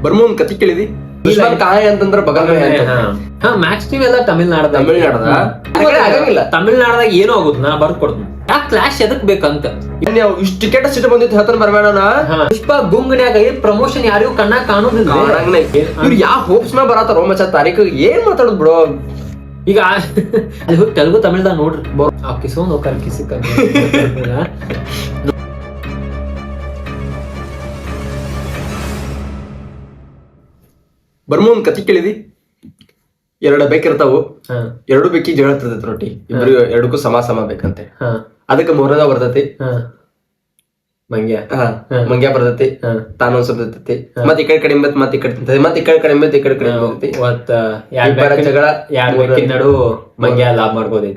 Burma ಒಂದ್ ಕತಿ ಕೇಳಿದಿ ದುಶ್ಮನ್ ಕಾಯ ಅಂತಂದ್ರ ಬಗಲ್ ಮ್ಯಾಕ್ಸ್ ಟಿವಿ ಎಲ್ಲ ತಮಿಳ್ನಾಡದ ಆಗಂಗಿಲ್ಲ. ತಮಿಳ್ನಾಡದಾಗ ಏನೋ ಆಗುದು ನಾ ಬರ್ದ್ ಕೊಡ್ತೀನಿ. ಯಾಕೆ ಕ್ಲಾಶ್ ಎದಕ್ ಬೇಕಂತ ಇಷ್ಟು ಟಿಕೆಟ್ ಸಿಟ್ಟು ಬಂದಿತ್ತು ಹೇಳ್ತಾನೆ ಬರ್ಬೇಡ ಪುಷ್ಪ ಗುಂಗನ್ಯಾಗ ಪ್ರಮೋಷನ್ ಯಾರಿಗೂ ಕಣ್ಣಾಗ ಕಾಣುದಿಲ್ಲ. ಇವ್ರು ಯಾವ ಹೋಪ್ಸ್ ಮ್ಯಾಗ ಬರತ್ತಾರ ಮಚ್ಚ ತಾರೀಕು ಏನ್ ಮಾತಾಡುದು ಬಿಡೋ. ಈಗ ಅಲ್ಲಿ ಹೋಗಿ ತೆಲುಗು ತಮಿಳ್ದಾಗ ನೋಡ್ರಿ ಕಿಸೋನ್ ಹೋಗ್ತಾರ ಕಿಸಿಕ ಬರ್ಮ ಒಂದ್ ಕತಿ ಕೇಳಿದಿ ಎರಡು ಬೇಕಿರ್ತಾವು, ಎರಡು ಬೇಕಿ ಜಗಳ ತಿರ್ತೈತಿ ರೊಟ್ಟಿ ಇಬ್ರು ಎರಡಕ್ಕೂ ಸಮ ಬೇಕಂತೆ. ಅದಕ್ಕೆ ಮೂರದ ಬರ್ತೈತಿ ಮಂಗ್ಯ ಬರ್ತೈತಿ ತಾನೊಂದ್ ಸ್ವಲ್ಪ ಇರ್ತೈತಿ ಮತ್ ಈ ಕಡೆ ಮತ್ ಈ ಕಡೆ ತಿಂತೈತಿ ಮತ್ ಈ ಕಡೆ ಈ ಕಡೆ ಬರ್ತೈತಿ ಜಗಳ ನಡು ಮಂಗ್ಯ ಲಾಭ ಮಾಡ್ಬೋದೈತಿ.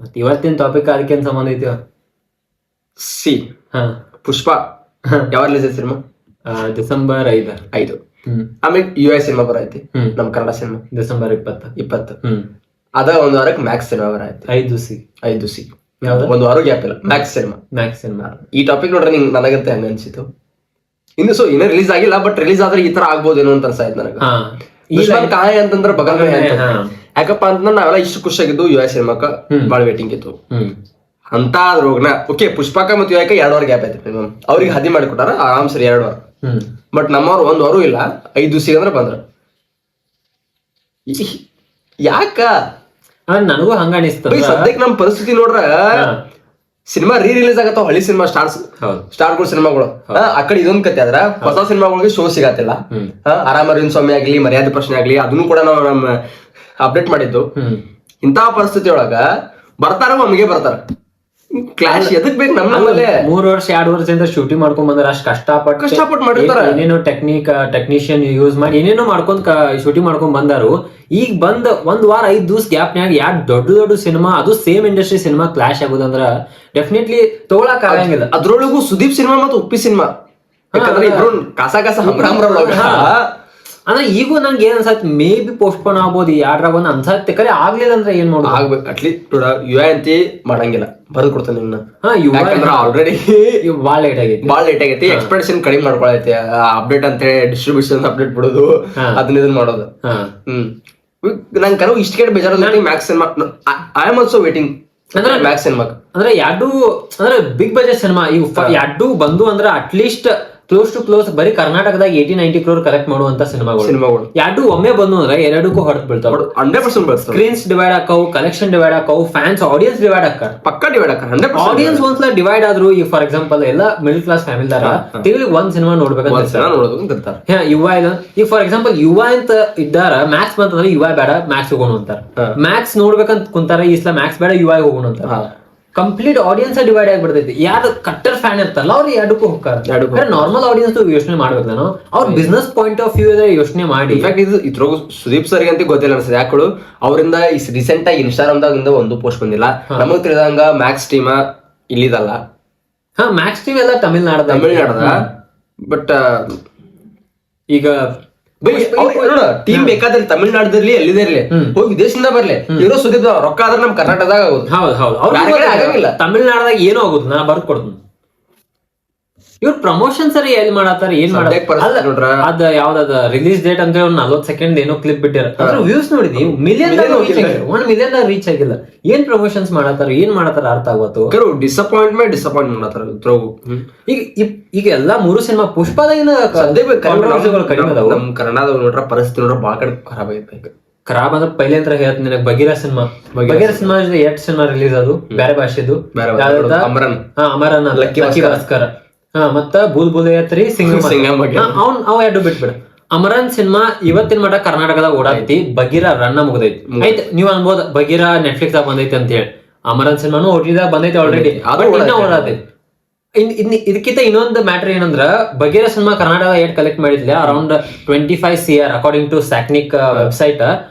ಮತ್ ಇವತ್ತಿನ ಟಾಪಿಕ್ ಅದಕ್ಕೇನ್ ಸಂಬಂಧ ಐತಿ? ಸಿ ಪುಷ್ಪ ಯಾವ ರಿಲೀಸ್ ಸಿನಿಮಾ? ಡಿಸೆಂಬರ್ 5. ಆಮೇಲೆ US ಸಿನಿಮಾ ಬರೈತಿ, ನಮ್ ಕನ್ನಡ ಸಿನಿಮಾ ಡಿಸೆಂಬರ್ 20. ಅದ ಒಂದ್ ವಾರಕ್ಕೆ ಮ್ಯಾಕ್ಸ್ ಸಿನಿಮಾ ಬರೈತಿ. 5C ಒಂದ್ ವಾರ ಗ್ಯಾಪ್ ಇಲ್ಲ. ಮ್ಯಾಕ್ಸ್ ಸಿನಿಮಾ ಈ ಟಾಪಿಕ್ ನೋಡ್ರೆ ನಿಂಗ್ ನನಗಂತ ಹೆಂಗ ಅನ್ಸಿತ್ತು. ಇನ್ನ ರಿಲೀಸ್ ಆಗಿಲ್ಲ, ಬಟ್ ರಿಲೀಸ್ ಆದ್ರೆ ಈ ತರ ಆಗ್ಬೋದೇನೋ ಅಂತ ಅನ್ಸಾಯ್ತು ನನಗ. ಕಾಯ ಅಂತಂದ್ರ ಬಗಲ್ ಯಾಕಪ್ಪ ಅಂತಂದ್ರ ನಾವೆಲ್ಲ ಇಷ್ಟು ಖುಷಿಯಾಗಿದ್ದು US ಸಿನಿಮಾಕ ಬಾಳ ವೇಟಿಂಗ್ ಇತ್ತು. ಅಂತ ರೋಗನ ಓಕೆ ಪುಷ್ಪಕ ಮತ್ತು ಯುವಕ 2 ವಾರ ಗ್ಯಾಪ್ ಐತಿ. ಅವ್ರಿಗೆ ಹದಿ ಮಾಡಿಕೊಟ್ಟಾರ ಆರಾಮ್ ಸರಿ 2 ವಾರ. ಬಟ್ ನಮ್ಮವ್ರು 1 ವಾರ ಇಲ್ಲ 5 ಸಿಗಂದ್ರ ಬಂದ್ರ ಯಾಕ ನನಗೂ ಹಂಗ ಅನಿಸ್ತ. ಸದ್ಯಕ್ ನಮ್ ಪರಿಸ್ಥಿತಿ ನೋಡ್ರ ಸಿನಿಮಾ ರಿಲೀಸ್ ಆಗತ್ತಾವ. ಹಳಿ ಸಿನಿಮಾ ಸ್ಟಾರ್ಗಳು ಸಿನಿಮಾಗಳು ಆ ಕಡೆ ಇದೊಂದ್ ಕತೆ ಆದ್ರ ಹೊಸ ಸಿನಿಮಾಗಳಿಗೆ ಶೋ ಸಿಗತ್ತಿಲ್ಲ. ಆರಾಮರಿನ್ ಸ್ವಾಮಿ ಆಗ್ಲಿ ಮರ್ಯಾದೆ ಪ್ರಶ್ನೆ ಆಗ್ಲಿ ಅದನ್ನು ಕೂಡ ನಾವು ನಮ್ಮ ಅಪ್ಡೇಟ್ ಮಾಡಿದ್ದು. ಇಂತಹ ಪರಿಸ್ಥಿತಿ ಒಳಗ ಬರ್ತಾರ ಒಮ್ಮಿಗೆ ಬರ್ತಾರ. ಕ್ಲಾಶ್ ಎದಕ್ ಬೇಕು? ನಮ್ಮಲ್ಲೇ 3 ವರ್ಷ 2 ವರ್ಷದಿಂದ ಶೂಟಿಂಗ್ ಮಾಡ್ಕೊಂಡ್ ಬಂದ್ರ ಅಷ್ಟ್ ಕಷ್ಟಪಟ್ಟು ಮಾಡಿರ್ತಾರ. ಏನೇನೋ ಟೆಕ್ನಿಷಿಯನ್ ಯೂಸ್ ಮಾಡಿ ಏನೇನೋ ಮಾಡ್ಕೊಂಡ್ ಶೂಟಿಂಗ್ ಮಾಡ್ಕೊಂಡ್ ಬಂದಾರು. ಈಗ ಬಂದ್ 1 ವಾರ 5 ದಿವಸ ಗ್ಯಾಪ್ನ್ಯಾಗ ಯಾಕೆ ದೊಡ್ಡ ಸಿನಿಮಾ ಅದು ಸೇಮ್ ಇಂಡಸ್ಟ್ರಿ ಸಿನಿಮಾ ಕ್ಲಾಶ್ ಆಗುದಂದ್ರ ಡೆಫಿನೆಟ್ಲಿ ತಗೊಳಕ್ ಆಗಂಗಿಲ್ಲ. ಅದ್ರೊಳಗೂ ಸುದೀಪ್ ಸಿನಿಮಾ ಮತ್ತು ಉಪ್ಪಿ ಸಿನಿಮಾ ಯಾಕಂದ್ರೆ ಇಬ್ರು ಕಾಸ ಅಂದ್ರೆ ಈಗ ನಂಗೆ ಏನ್ ಅನ್ಸತ್ ಮೇ ಬಿ ಪೋಸ್ಟ್ಪೋನ್ ಆಗ್ಬೋದು. 2 ಒಂದ್ ಅನ್ಸತ್ತೆ ಕರೆ ಆಗ್ಲಿಲ್ಲ ಅಂದ್ರೆ ಏನ್ ಮಾಡೋದು? ಆಗ್ಬೇಕು ಅಟ್ಲೀಸ್ಟ್ ಯುವ ಅಂತಿ ಮಾಡಂಗಿಲ್ಲ ಬರೆದು ಕೊಡ್ತಾನೆ ನಿನ್ನ. ಆಲ್ರೆಡಿ ಬಾಳ ಲೇಟ್ ಆಗೈತಿ. ಎಕ್ಸ್ಪೆಕ್ಟೇಷನ್ ಕಡಿಮೆ ಮಾಡ್ಕೊಳೈತಿ. ಅಪ್ಡೇಟ್ ಅಂತ ಹೇಳಿ ಡಿಸ್ಟ್ರಿಬ್ಯೂಷನ್ ಅಪ್ಡೇಟ್ ಬಿಡೋದು ಅದನ್ನ ಮಾಡೋದು. ನಂಗೆ ಕರು ಇಷ್ಟ ಕೇಳಿ ಬೇಜಾರ Max cinema I am also waiting ಅಂದ್ರೆ ಮ್ಯಾಕ್ಸ್ ಸಿನಿಮಾ ಅಂದ್ರೆ 2 ಅಂದ್ರೆ ಬಿಗ್ ಬಜೆಟ್ ಸಿನಿಮಾ ಈಗ 2 ಬಂದು ಅಂದ್ರೆ ಅಟ್ಲೀಸ್ಟ್ ಕ್ಲೋಸ್ ಬರೀ ಕರ್ನಾಟಕದಾಗ 80-90 crore ಕಲೆಕ್ಟ್ ಮಾಡುವಂತ ಸಿನಿಮಾಗಳು 2 ಒಮ್ಮೆ ಬಂದು ಅಂದ್ರೆ 2ಕ್ಕೂ ಹೊಡೆದ್ ಬೀಳ್ತಾವ. 100% ಸ್ಕ್ರೀನ್ಸ್ ಡಿವೈಡ್ ಆಕಾವು, ಕಲೆಕ್ಷನ್ ಡಿವೈಡ್ ಆಕಾವು, ಫ್ಯಾನ್ಸ್ ಆಡಿಯನ್ಸ್ ಡಿವೈಡ್ ಆಕಾರ ಪಕ್ಕಾ ಡಿವೈಡ್ ಆಕಾರ. ಆಡಿಯನ್ಸ್ ಒಂದ್ಸಲ ಡಿವೈಡ್ ಆದ್ರು ಈಗ ಫಾರ್ ಎಕ್ಸಾಂಪಲ್ ಎಲ್ಲ ಮಿಡಲ್ ಕ್ಲಾಸ್ ಫ್ಯಾಮಿಲಿ ದಾರ ತಿಂಗಳಿಗೆ 1 ಸಿನಿಮಾ ನೋಡ್ಬೇಕಂತ ಯುವ ಇಲ್ಲ. ಈಗ ಫಾರ್ ಎಕ್ಸಾಂಪಲ್ ಯುವ ಅಂತ ಇದ್ದಾರ ಮ್ಯಾಕ್ಸ್ ಬಂತಂದ್ರೆ ಯುವ ಬೇಡ ಮ್ಯಾಕ್ಸ್ ಹೋಗೋಣ ಅಂತಾರ. ಮ್ಯಾಕ್ಸ್ ನೋಡ್ಬೇಕಂತ ಕುಂತಾರ ಈ ಸಲ ಮ್ಯಾಕ್ಸ್ ಬೇಡ ಯುವ ಹೋಗೋಣ ಅಂತಾರ. ಕಂಪ್ಲೀಟ್ ಆಡಿಯನ್ಸ್ ಡಿವೈಡ್ ಆಗಿಬಿಡ್ತೈತಿ. ಯಾರು ಕಟ್ಟರ್ ಫ್ಯಾನ್ ಇರ್ತಾರಲ್ಲ ಅವ್ರು 2ಕ್ಕೂ ಹೋಗ್ತಾರೆ. ನಾರ್ಮಲ್ ಆಡಿಯನ್ಸ್ ಯೋಚನೆ ಮಾಡ್ಬೇಕು. ನಾನು ಅವ್ರ ಬಿಸ್ನೆಸ್ ಪಾಯಿಂಟ್ ಆಫ್ ವ್ಯೂ ಯೋಚನೆ ಮಾಡಿ ಇದ್ರಾಗ ಸುದೀಪ್ ಸರ್ಗೆ ಅಂತ ಗೊತ್ತಿಲ್ಲ ಅನ್ಸುತ್ತೆ. ಯಾಕಳು ಅವರಿಂದ ರೀಸೆಂಟ್ ಆಗಿ ಇನ್ಸ್ಟಾಗ್ರಾಮ್ದಾಗ ಒಂದು ಪೋಸ್ಟ್ ಬಂದಿಲ್ಲ. ನಮಗ್ ತಿಳಿದಂಗ ಮ್ಯಾಕ್ಸ್ ಟೀಮ್ ಇಲ್ಲಿದಲ್ಲ. ಮ್ಯಾಕ್ಸ್ ಟೀಮ್ ಎಲ್ಲ ತಮಿಳ್ನಾಡದ ಬಟ್ ಈಗ ಟೀಮ್ ಬೇಕಾದ್ರೆ ತಮಿಳ್ನಾಡದಲ್ಲಿ ಎಲ್ಲಿದೆ ಇರ್ಲಿ ಹೋಗಿ ವಿದೇಶದಿಂದ ಬರ್ಲಿ ಇರೋ ಸುದೀಪ್ ರೊಕ್ಕ ಆದ್ರೆ ನಮ್ ಕರ್ನಾಟಕದಾಗ ಆಗೋದು. ಆಗಂಗಿಲ್ಲ. ತಮಿಳ್ನಾಡದಾಗ ಏನೋ ಆಗುದು ನಾ ಬರ್ದ್ ಕೊಡ್ತೀನಿ. ಇವ್ರ ಪ್ರಮೋಷನ್ ಸರಿ ಎಲ್ಲಿ ಮಾಡತ್ತಾರ ಏನ್ ನೋಡ್ರ ಅದ ಯಾವ್ದದ ರಿಲೀಸ್ ಡೇಟ್ ಅಂತ 40 ಸೆಕೆಂಡ್ ಏನೋ ಕ್ಲಿಪ್ ಬಿಟ್ಟಿರ ವ್ಯೂಸ್ ನೋಡಿದ್ವಿ $1 million ರೀಚ್ ಆಗಿಲ್ಲ. ಏನ್ ಪ್ರಮೋಷನ್ಸ್ ಮಾಡತ್ತಾರ ಏನ್ ಮಾಡತ್ತಾರ ಅರ್ಥ ಆಗೋತು. ಡಿಸಪಾಯಿಂಟ್ ಮಾಡತ್ತಾರ. ಈಗ ಎಲ್ಲಾ 3 ಸಿನಿಮಾ ಪುಷ್ಪದಾಗಿನ ಕಡಿಮೆ ಅದಾವ. ನಮ್ ಕನ್ನಡದಾಗ ನೋಡ್ರ ಪರಿಸ್ಥಿತಿ ನೋಡ್ರ ಬಾಳ ಕಡೆ ಖರಾಬ್ ಆಗೈತೆ. ಖರಾಬ್ ಅಂದ್ರೆ ಪೈಲೆ ಅಂತ ಹೇಳ್ತೀನಿ ನಿನಗೆ. ಬಗೀರ ಸಿನಿಮಾ 8 ಸಿನಿಮಾ ರಿಲೀಸ್ ಅದು ಬೇರೆ ಭಾಷೆದು. ಅಮರನ್ ಲಕ್ಕಿ ಭಾಸ್ಕರ್ ಮತ್ತ ಬುಲ್ ಬುಲ್ ಸಿಂಗಮ್ ಅವ್ 2 ಬಿಟ್ಬಿಡ. ಅಮರನ್ ಸಿನಿಮಾ ಇವತ್ತಿನ ಮಟ್ಟ ಕರ್ನಾಟಕದಾಗ ಓಡಾಡ್ತಿ. ಬಗೀರ ರನ್ನ ಮುಗ್ದೈತಿ. ಆಯ್ತು ನೀವ್ ಅನ್ಬೋದು ಬಗೀರ ನೆಟ್ಫ್ಲಿಕ್ಸ್ ದಾಗ ಬಂದೈತಿ ಅಂತ ಹೇಳಿ. ಅಮರನ್ ಸಿನಿಮಾನು OTT ಬಂದೈತಿ ಆಲ್ರೆಡಿ ಓಡಾಡ್ತೈತಿ. ಇದಕ್ಕಿಂತ ಇನ್ನೊಂದು ಮ್ಯಾಟರ್ ಏನಂದ್ರ ಬಗೀರ ಸಿನಿಮಾ ಕರ್ನಾಟಕ ಕಲೆಕ್ಟ್ ಮಾಡಿದ್ಲೆ around 25 CR according to Sacnilk website.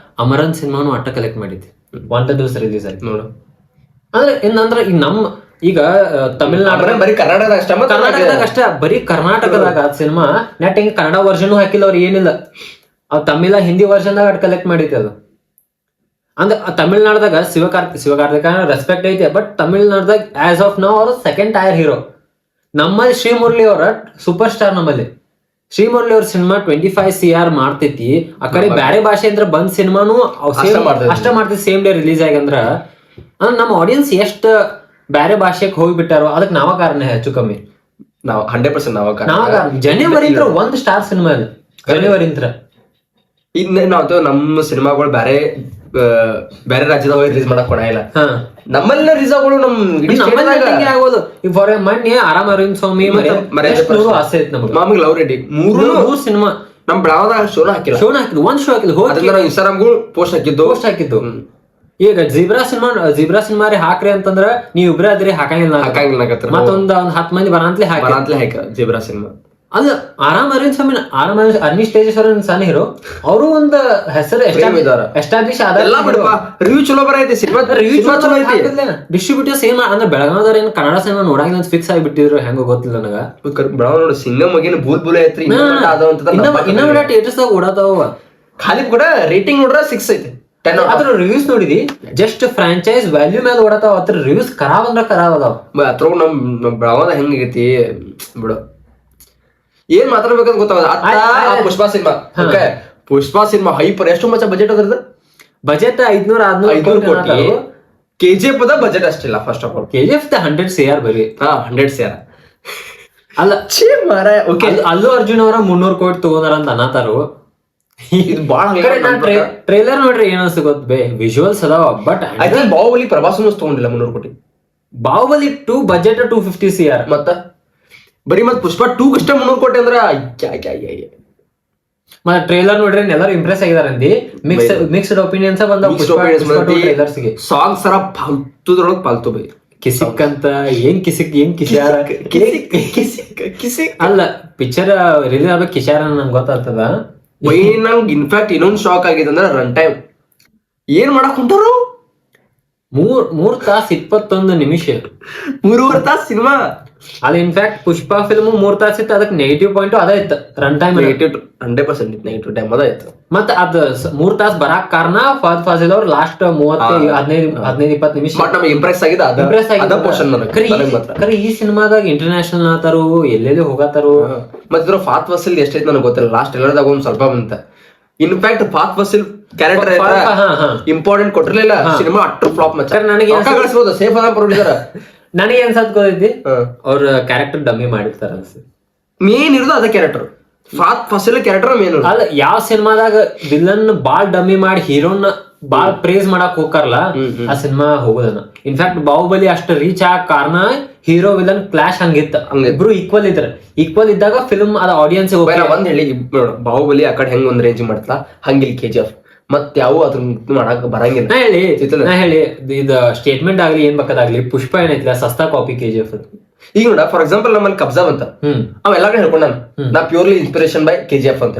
Amaran ಸಿನಿಮಾನು ಅಟ್ಟ ಕಲೆಕ್ಟ್ ಮಾಡಿದ್ವಿ. 1 ದಿವಸ ರಿಲೀಸ್ ಆಯ್ತು ನೋಡು. ಅಂದ್ರೆ ಏನಂದ್ರ ಈಗ ಈಗ ತಮಿಳ್ನಾಡು ಬರೀ ಕರ್ನಾಟಕದಾಗ ಅಷ್ಟ ಬರೀ ಕರ್ನಾಟಕದಾಗ ಸಿನಿಮಾ ನೆಟ್ ಹಿಂಗ ಕನ್ನಡ ವರ್ಷನ್ ಹಾಕಿಲ್ಲ ಅವ್ರು ಏನಿಲ್ಲ. ಅವ್ ತಮಿಳ ಹಿಂದಿ ವರ್ಷನ್ದಾಗ ಕಲೆಕ್ಟ್ ಮಾಡೈತಿ. ಅದು ಅಂದ್ರೆ ತಮಿಳ್ನಾಡದಾಗ ಶಿವಕಾರ್ತಿಕ ರೆಸ್ಪೆಕ್ಟ್ ಐತೆ. ಬಟ್ ತಮಿಳ್ನಾಡದಾಗ ಆಸ್ ಆಫ್ ನೌ ಅವ್ರ ಸೆಕೆಂಡ್ ಟೈರ್ ಹೀರೋ. ನಮ್ಮಲ್ಲಿ ಶ್ರೀಮುರಳಿ ಅವರ ಸೂಪರ್ ಸ್ಟಾರ್. ನಮ್ಮಲ್ಲಿ ಶ್ರೀಮುರಳಿ ಅವ್ರ ಸಿನಿಮಾ 25 CR ಮಾಡ್ತೈತಿ, ಆ ಕಡೆ ಬ್ಯಾರೆ ಭಾಷೆ ಅಂದ್ರೆ ಬಂದ್ ಸಿನಿಮಾನು ಅಷ್ಟ ಮಾಡ್ತೈತಿ ಸೇಮ್ ಡೇ ರಿಲೀಸ್ ಆಗಂದ್ರ ನಮ್ಮ ಆಡಿಯನ್ಸ್ ಎಷ್ಟ್ ಬ್ಯಾರೆ ಭಾಷೆಗೆ ಹೋಗ್ಬಿಟ್ಟಾರೋ ಅದಕ್ಕೆ ನಾವ ಕಾರಣ ಹೆಚ್ಚು ಕಮ್ಮಿ. ನಾವ್ 100% ನಾವ ಕಾರಣ. ಜನವರಿ 1 ಸ್ಟಾರ್ ಸಿನಿಮಾ ಅದು ಜನವರಿ ನಾವ್ ನಮ್ಮ ಸಿನಿಮಾಗಳು ಬೇರೆ ರಾಜ್ಯದಾಗ ರಿಲೀಸ್ ಮಾಡಕ್ ಕೊಡಲ್ಲ. ನಮ್ಮಲ್ಲ ರಿಲೀಸ್ಗಳು ಆಗೋದು. ಈಗ ಫಾರ್ ಮೊನ್ನೆ ಆರಾಮ್ ಅರವಿಂದ್ ಸ್ವಾಮಿ ಆಸೆ ಐತಿ ನಮ್ಗೆ, ಮಾಮಿಗ್ ಲವ್ ರೆಡ್ಡಿ ಮೂರು ಸಿನಿಮಾ ನಮ್ ಬೆಳಗಾವದಾಗ ಶೋನ ಹಾಕಿಲ್ಲ, ಒಂದ್ ಶೋ ಹಾಕಿಲ್ಲ, ಇನ್ಸ್ಟಾಗ್ರಾಮ್ಗಳು ಪೋಸ್ಟ್ ಹಾಕಿದ್ದು. ಈಗ ಜಿಬ್ರಾ ಸಿನಿಮಾ ರೀ ಹಾಕ್ರಿ ಅಂತಂದ್ರ ನೀವ್ ಇಬ್ರೇ ಅದ್ರಿ ಹಾಕಂಗಿಲ್ಲ ಮತ್ತೊಂದ್ 10 ಮಂದಿ ಬರಂತ್ಲೆ ಹಾಕ ಜಿಬ್ರಾ ಸಿನಿಮಾ. ಅಲ್ಲ ಆರಾಮ್ ಅರವಿಂದ್ ಸ್ವಾಮಿ ಅರ್ನಿಶ್ ತೇಜೇಶ್ವರ ಸಣ್ಣ ಹೀರೋ, ಅವರು ಒಂದ್ ಹೆಸರು ಎಸ್ಟಾಬ್ಲಿಷ್ ರಿವ್ಯೂ ಚಲೋ ಬರೈತಿ, ಡಿಸ್ಟ್ರಿಬ್ಯೂಟರ್ಸ್ ಏನ್ ಅಂದ್ರೆ ಬೆಳಗಾವದವ್ರ ಏನ್ ಕನ್ನಡ ಸಿನಿಮಾ ನೋಡಂಗಿಲ್ಲ ಅಂತ ಫಿಕ್ಸ್ ಆಗಿಬಿಟ್ಟಿದ್ರು, ಹೆಂಗ ಗೊತ್ತಿಲ್ಲ ನನಗ. ಬೆಳಗಾವ್ ನೋಡಿ ಸಿಂಗಮ್ ಮಗಿನ ಬೂಲ್ ಐತ್ರಿ, ಇನ್ನೊಂದು ಥಿಯೇಟರ್ಸ್ ದಾಗ ಓಡಾತಾವ. ಖಾಲಿ ಕೂಡ ರೇಟಿಂಗ್ ನೋಡ್ರ 6 ಐತಿ. ಅದ್ರ ರಿವ್ಯೂಸ್ ನೋಡಿದಿ, ಜಸ್ಟ್ ಫ್ರಾಂಚೈಸ್ ವ್ಯಾಲ್ಯೂ ಮೇಲೆ ಓಡತಾವ, ಅದ್ರ ರಿವ್ಯೂಸ್ ಖರಾಬ್ ಅಂದ್ರ ಖರಾಬ್ ಅದಾವ. ಅದ್ರ ನಮ್ ಬೆಳಗಾವದ ಹೆಂಗೈತಿ ಬಿಡು, ಏನ್ ಮಾತಾಡ್ಬೇಕಂತ ಗೊತ್ತಾಗ. ಪುಷ್ಪಾ ಸಿನಿಮಾ ಹೈಪರ್ ಎಷ್ಟು ಮಚ್ಚ ಬಜೆಟ್ ಅದ್ರದ್ದು? ಬಜೆಟ್ 500 ಕೋಟಿ. KGF ದ ಬಜೆಟ್ ಅಷ್ಟಿಲ್ಲ. First of all KGF 100 CR ಬರೀ. 100 CR ಅಲ್ಲ ಅಲ್ಲು ಅರ್ಜುನ್ ಅವರ 300 ಕೋಟಿ ತಗೋದಾರ ಅಂತ ಅನ್ನತಾರು. ಇದು ಬಾಳ ಟ್ರೇಲರ್ ನೋಡ್ರಿ ಏನ್ ಅನ್ಸ ಗೊತ್ತ ಬೇ, ವಿಜುವಲ್ಸ್ ಅದಾವ. ಬಟ್ ಬಾಹುಬಲಿ ಪ್ರಭಾಸನು ತಗೊಂಡಿಲ್ಲ 300 ಕೋಟಿ. Baahubali 2 budget 250 CR. ಮತ್ತ ಬರೀ ಮತ್ ಪುಷ್ಪಾ 2 ಅಷ್ಟೇ 300 ಕೋಟಿ ಅಂದ್ರ ಮತ್ತೆ ಟ್ರೇಲರ್ ನೋಡ್ರಿ ಎಲ್ಲರೂ ಇಂಪ್ರೆಸ್ ಆಗಿದಾರಂದಿ. ಮಿಕ್ಸ್ಡ್ ಒಪಿನಿಯನ್ಸ್ ಬಂದ ಟ್ರೇಲರ್ಸ್ಗೆ. Songs sir ಫಾಲ್ತುದ್ರೊಳಗ್ ಫಾಲ್ತು by. ಕಿಸಿಕ್ ಅಂತ ಏನ್ ಕಿಶಾರ ಅಲ್ಲ, ಪಿಕ್ಚರ್ ರಿಲೀಸ್ ಆಗ್ಬೇಕು ಕಿಶಾರ ನಂಗೆ ಗೊತ್ತಾಗ್ತದ. ನಂಗೆ ಇನ್ಫ್ಯಾಕ್ಟ್ ಇನ್ನೊಂದು ಶಾಕ್ ಆಗಿದೆ ಅಂದ್ರೆ ರನ್ ಟೈಮ್ ಏನ್ ಮಾಡಕ್ ಹೊಂಟಾರು. 3 ತಾಸು 21 ನಿಮಿಷ, 3.5 ತಾಸು ಸಿನಿಮಾ. ಅದು ಇನ್ಫ್ಯಾಕ್ಟ್ ಪುಷ್ಪಾ ಫಿಲ್ಮ್ 3 ತಾಸು ಇತ್ತು, ಅದಕ್ಕೆ ನೆಗೆಟಿವ್ ಪಾಯಿಂಟ್ ಅದ ಇತ್ತು. ರನ್ ಟೈಮ್ 100% ನೆಗೆಟಿವ್ ಟೈಮ್ ಅದ ಇತ್ತು. ಮತ್ತೆ ಅದ್ 3 ತಾಸು ಬರಾಕ್ ಕಾರಣ ಫಾದ್ ಫಾಸಿಲ್ ಅವ್ರು ಲಾಸ್ಟ್ 15-20 ನಿಮಿಷ ನಮ್ಗೆ ಇಂಪ್ರೆಸ್ ಆಗಿದೆ. ಈ ಸಿನಿಮಾದಾಗ ಇಂಟರ್ನ್ಯಾಷನಲ್ ಆತಾರು, ಎಲ್ಲೆಲ್ಲಿ ಹೋಗತಾರು. ಮತ್ತೆ ಫಾತ್ ಫಾಸಿಲ್ ಎಷ್ಟೈತಿ ನನಗೆ ಗೊತ್ತಿಲ್ಲ, ಲಾಸ್ಟ್ ಎಲ್ಲದಾಗ ಒಂದ್ ಸ್ವಲ್ಪ ಬಂತ. In fact Fahadh Faasil character important ಕೊಟ್ಟಿರ್ಲಿಲ್ಲ, ಸಿನಿಮಾ ಅಟ್ರು ಫ್ಲಾಪ್ ಮಚ್ಚ. ನನಗೆ ಗಳಿಸಬಹುದು, ಸೇಫ್ ಅದ ಪ್ರೊಡ್ಯೂಸರ್. ನನಗೆ ಅನ್ಸತ್ ಗೊತ್ತೈತಿ, ಅವ್ರ ಕ್ಯಾರೆಕ್ಟರ್ ಡಮ್ಮಿ ಮಾಡಿರ್ತಾರ ಅನ್ಸಿ. ಮೇನ್ ಇರೋದು ಅದ ಕ್ಯಾರೆಕ್ಟರ್, ಫಾತ್ ಫಾಸಿಲ್ ಕ್ಯಾರೆಕ್ಟರ್ ಮೇನ್. ಅಲ್ಲ ಯಾವ ಸಿನಿಮಾದಾಗ ವಿಲನ್ ಬಾಳ್ ಡಮ್ಮಿ ಮಾಡಿ ಹೀರೋನ ಬಾಳ್ ಪ್ರೇಸ್ ಮಾಡಕ್ ಹೋಗ್ತಾರಲ್ಲ, ಆ ಸಿನಿಮಾ ಹೋಗೋದನ್ನ. ಇನ್ಫ್ಯಾಕ್ಟ್ ಬಾಹುಬಲಿ ಅಷ್ಟು ರೀಚ್ ಆಗ ಕಾರಣ ಹೀರೋ ವಿಲನ್ ಕ್ಲಾಶ್ ಹಂಗಿತ್ತ, ಇಬ್ರು ಈಕ್ವಲ್ ಈಕ್ವಲ್ ಇದ್ದಾಗ ಫಿಲ್ಮ್ ಅದ ಆಡಿಯನ್ಸ್. ಒಂದ್ ಹೇಳಿ, ಬಾಹುಬಲಿ ಆ ಕಡೆ ಹೆಂಗ್ ಒಂದ್ ರೇಂಜ್ ಮಾಡ್ತಾ ಹಂಗಿಲ್ KGF ಮತ್ ಯಾವ ಅದ್ರ ಮಾಡಕ್ ಬರಂಗಿಲ್ಲ. ನಾ ಹೇಳಿ ಇದು ಸ್ಟೇಟ್ಮೆಂಟ್ ಆಗ್ಲಿ ಏನ್ ಬೇಕಾದಾಗ್ಲಿ, ಪುಷ್ಪ ಏನೈತಿಲ್ಲ ಸಸ್ತಾ ಕಾಪಿ KGF. ಈಗ ನೋಡ ಫಾರ್ ಎಕ್ಸಾಂಪಲ್ ನಮ್ಮಲ್ಲಿ ಕಬ್ಜಾ ಬಂತ, ಅವೆಲ್ಲ ಹೇಳ್ಕೊಂಡ ನಾ ಪ್ಯೂರ್ಲಿ ಇನ್ಸ್ಪಿರೇಷನ್ ಬೈ KGF ಅಂತ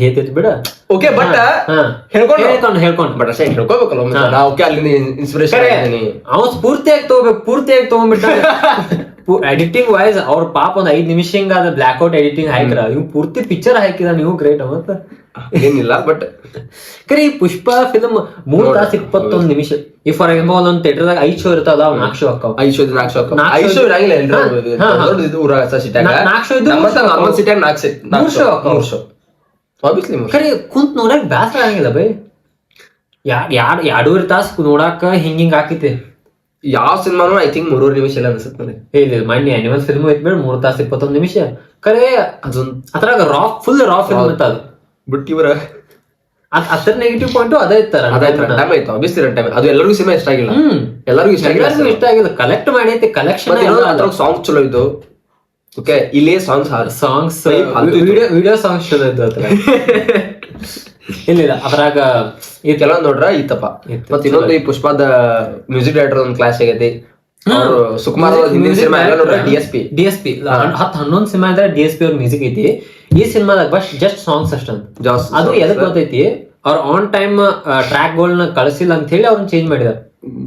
ಹೇಳ್ತೈತಿ ಬಿಡ. ಓಕೆ ಬಟ್ ಹೇಳ್ಕೊಂಡು ಬಟ್ ಅಷ್ಟೇ ಹೇಳ್ಕೋಬೇಕಲ್ಲ ನಾ. ಓಕೆ ಅಲ್ಲಿಂದ ಇನ್ಸ್ಪಿರೇಷನ್ ಅವ್ ಪೂರ್ತಿಯಾಗಿ ತಗೊಂಡ್ಬಿಟ್ಟ. ಎಡಿಟಿಂಗ್ ವೈಸ್ ಅವ್ರ ಪಾಪ ಒಂದ್ 5 ನಿಮಿಷ ಹಿಂಗಾದ ಬ್ಲಾಕ್ಔಟ್ ಎಡಿಟಿಂಗ್ ಹಾಕಿರ, ಇವ್ ಪೂರ್ತಿ ಪಿಕ್ಚರ್ ಹಾಕಿದ. ನೀವು ಗ್ರೇಟ್ ಮತ್ತ ಏನಿಲ್ಲ. ಬಟ್ ಕರೆ ಈ ಪುಷ್ಪ ಫಿಲ್ಮ್ 3 ತಾಸು 21 ನಿಮಿಷ. ಈ ಫಾರ್ ಎಕ್ಸಾಂಪಲ್ ಒಂದ್ ಥಿಯೇಟರ್ದಾಗ 5 ಶೋ ಇರ್ತಾವ, 4 ಶೋ ಹಾಕಾವ. 5 ಶೋ ಇರಂಗಿಲ್ಲ. 4 ಶೋ ಕರೆ ಕುಂತ್ ನೋಡಕ್ ಬ್ಯಾಸರ ಆಗಂಗಿಲ್ಲ ಬೈ. 2.5 ತಾಸು ನೋಡಾಕ ಹಿಂಗ್ ಹಾಕಿತೆ. ಯಾವ ಸಿನಿಮಾನು ಐ ಥಿಂಕ್ 3.5 ನಿಮಿಷ ಇಲ್ಲ ಅನ್ಸುತ್ತೆ ನನಗೆ. ಮಣ್ಣಿ ಅನಿಮಲ್ ಫಿಲ್ಮ್ ಐತ್ ಬೇಡ 3 ತಾಸು 21 ನಿಮಿಷ. ಕರೆ ಅದೊಂದ್ ಅದ್ರಾಗ ಫುಲ್ ರಾ ಫಿಲ್ಮ್ ಇತ್ತ ಅದು. ಬಟ್ ಇವರ ಅದ್ರ ನೆಗೆಟಿವ್ ಪಾಯಿಂಟ್ ಅದೇ ಇತ್ತಾರ. ಅದು ಎಲ್ಲರಿಗೂ ಸಿನಿಮಾ ಇಷ್ಟ ಆಗಿಲ್ಲ, ಎಲ್ಲರಿಗೂ ಇಷ್ಟ ಆಗಿಲ್ಲ. ಕಲೆಕ್ಟ್ ಮಾಡೈತಿ, ಕಲೆಕ್ಷನ್ ಸಾಂಗ್ಸ್ ಚಲೋ ಇದ್ದು. ಓಕೆ ಇಲ್ಲೇ ಸಾಂಗ್ಸ್ ವಿಡಿಯೋ ಸಾಂಗ್ಸ್ ಚಲೋ ಇದ್ದು ಅದ್ರ. ಇಲ್ಲ ಅದ್ರಾಗ ಕೆಲವೊಂದ್ ನೋಡ್ರ ಈತಪ್ಪ. ಮತ್ ಇನ್ನೊಂದು ಈ ಪುಷ್ಪದ ಮ್ಯೂಸಿಕ್ ಡೈರೆಕ್ಟರ್ ಒಂದ್ ಕ್ಲಾಸ್ ಆಗೈತಿ. ಸುಕುಮಾರ್ DSP 10-11 ಸಿನಿಮಾ ಇದ್ರೆ DSP ಅವ್ರ ಮ್ಯೂಸಿಕ್ ಐತಿ. ಈ ಸಿನಿಮಾದಾಗ ಬಸ್ ಜಸ್ಟ್ ಸಾಂಗ್ಸ್ ಅಷ್ಟಂತ. ಅದು ಎದಕ್ ಗೊತ್ತೈತಿ, ಅವ್ರ ಆನ್ ಟೈಮ್ ಟ್ರ್ಯಾಕ್ ಗಳನ್ನ ಕಳಿಸಿಲ್ಲ ಅಂತ ಹೇಳಿ ಅವ್ರನ್ನ ಚೇಂಜ್ ಮಾಡಿದಾರೆ.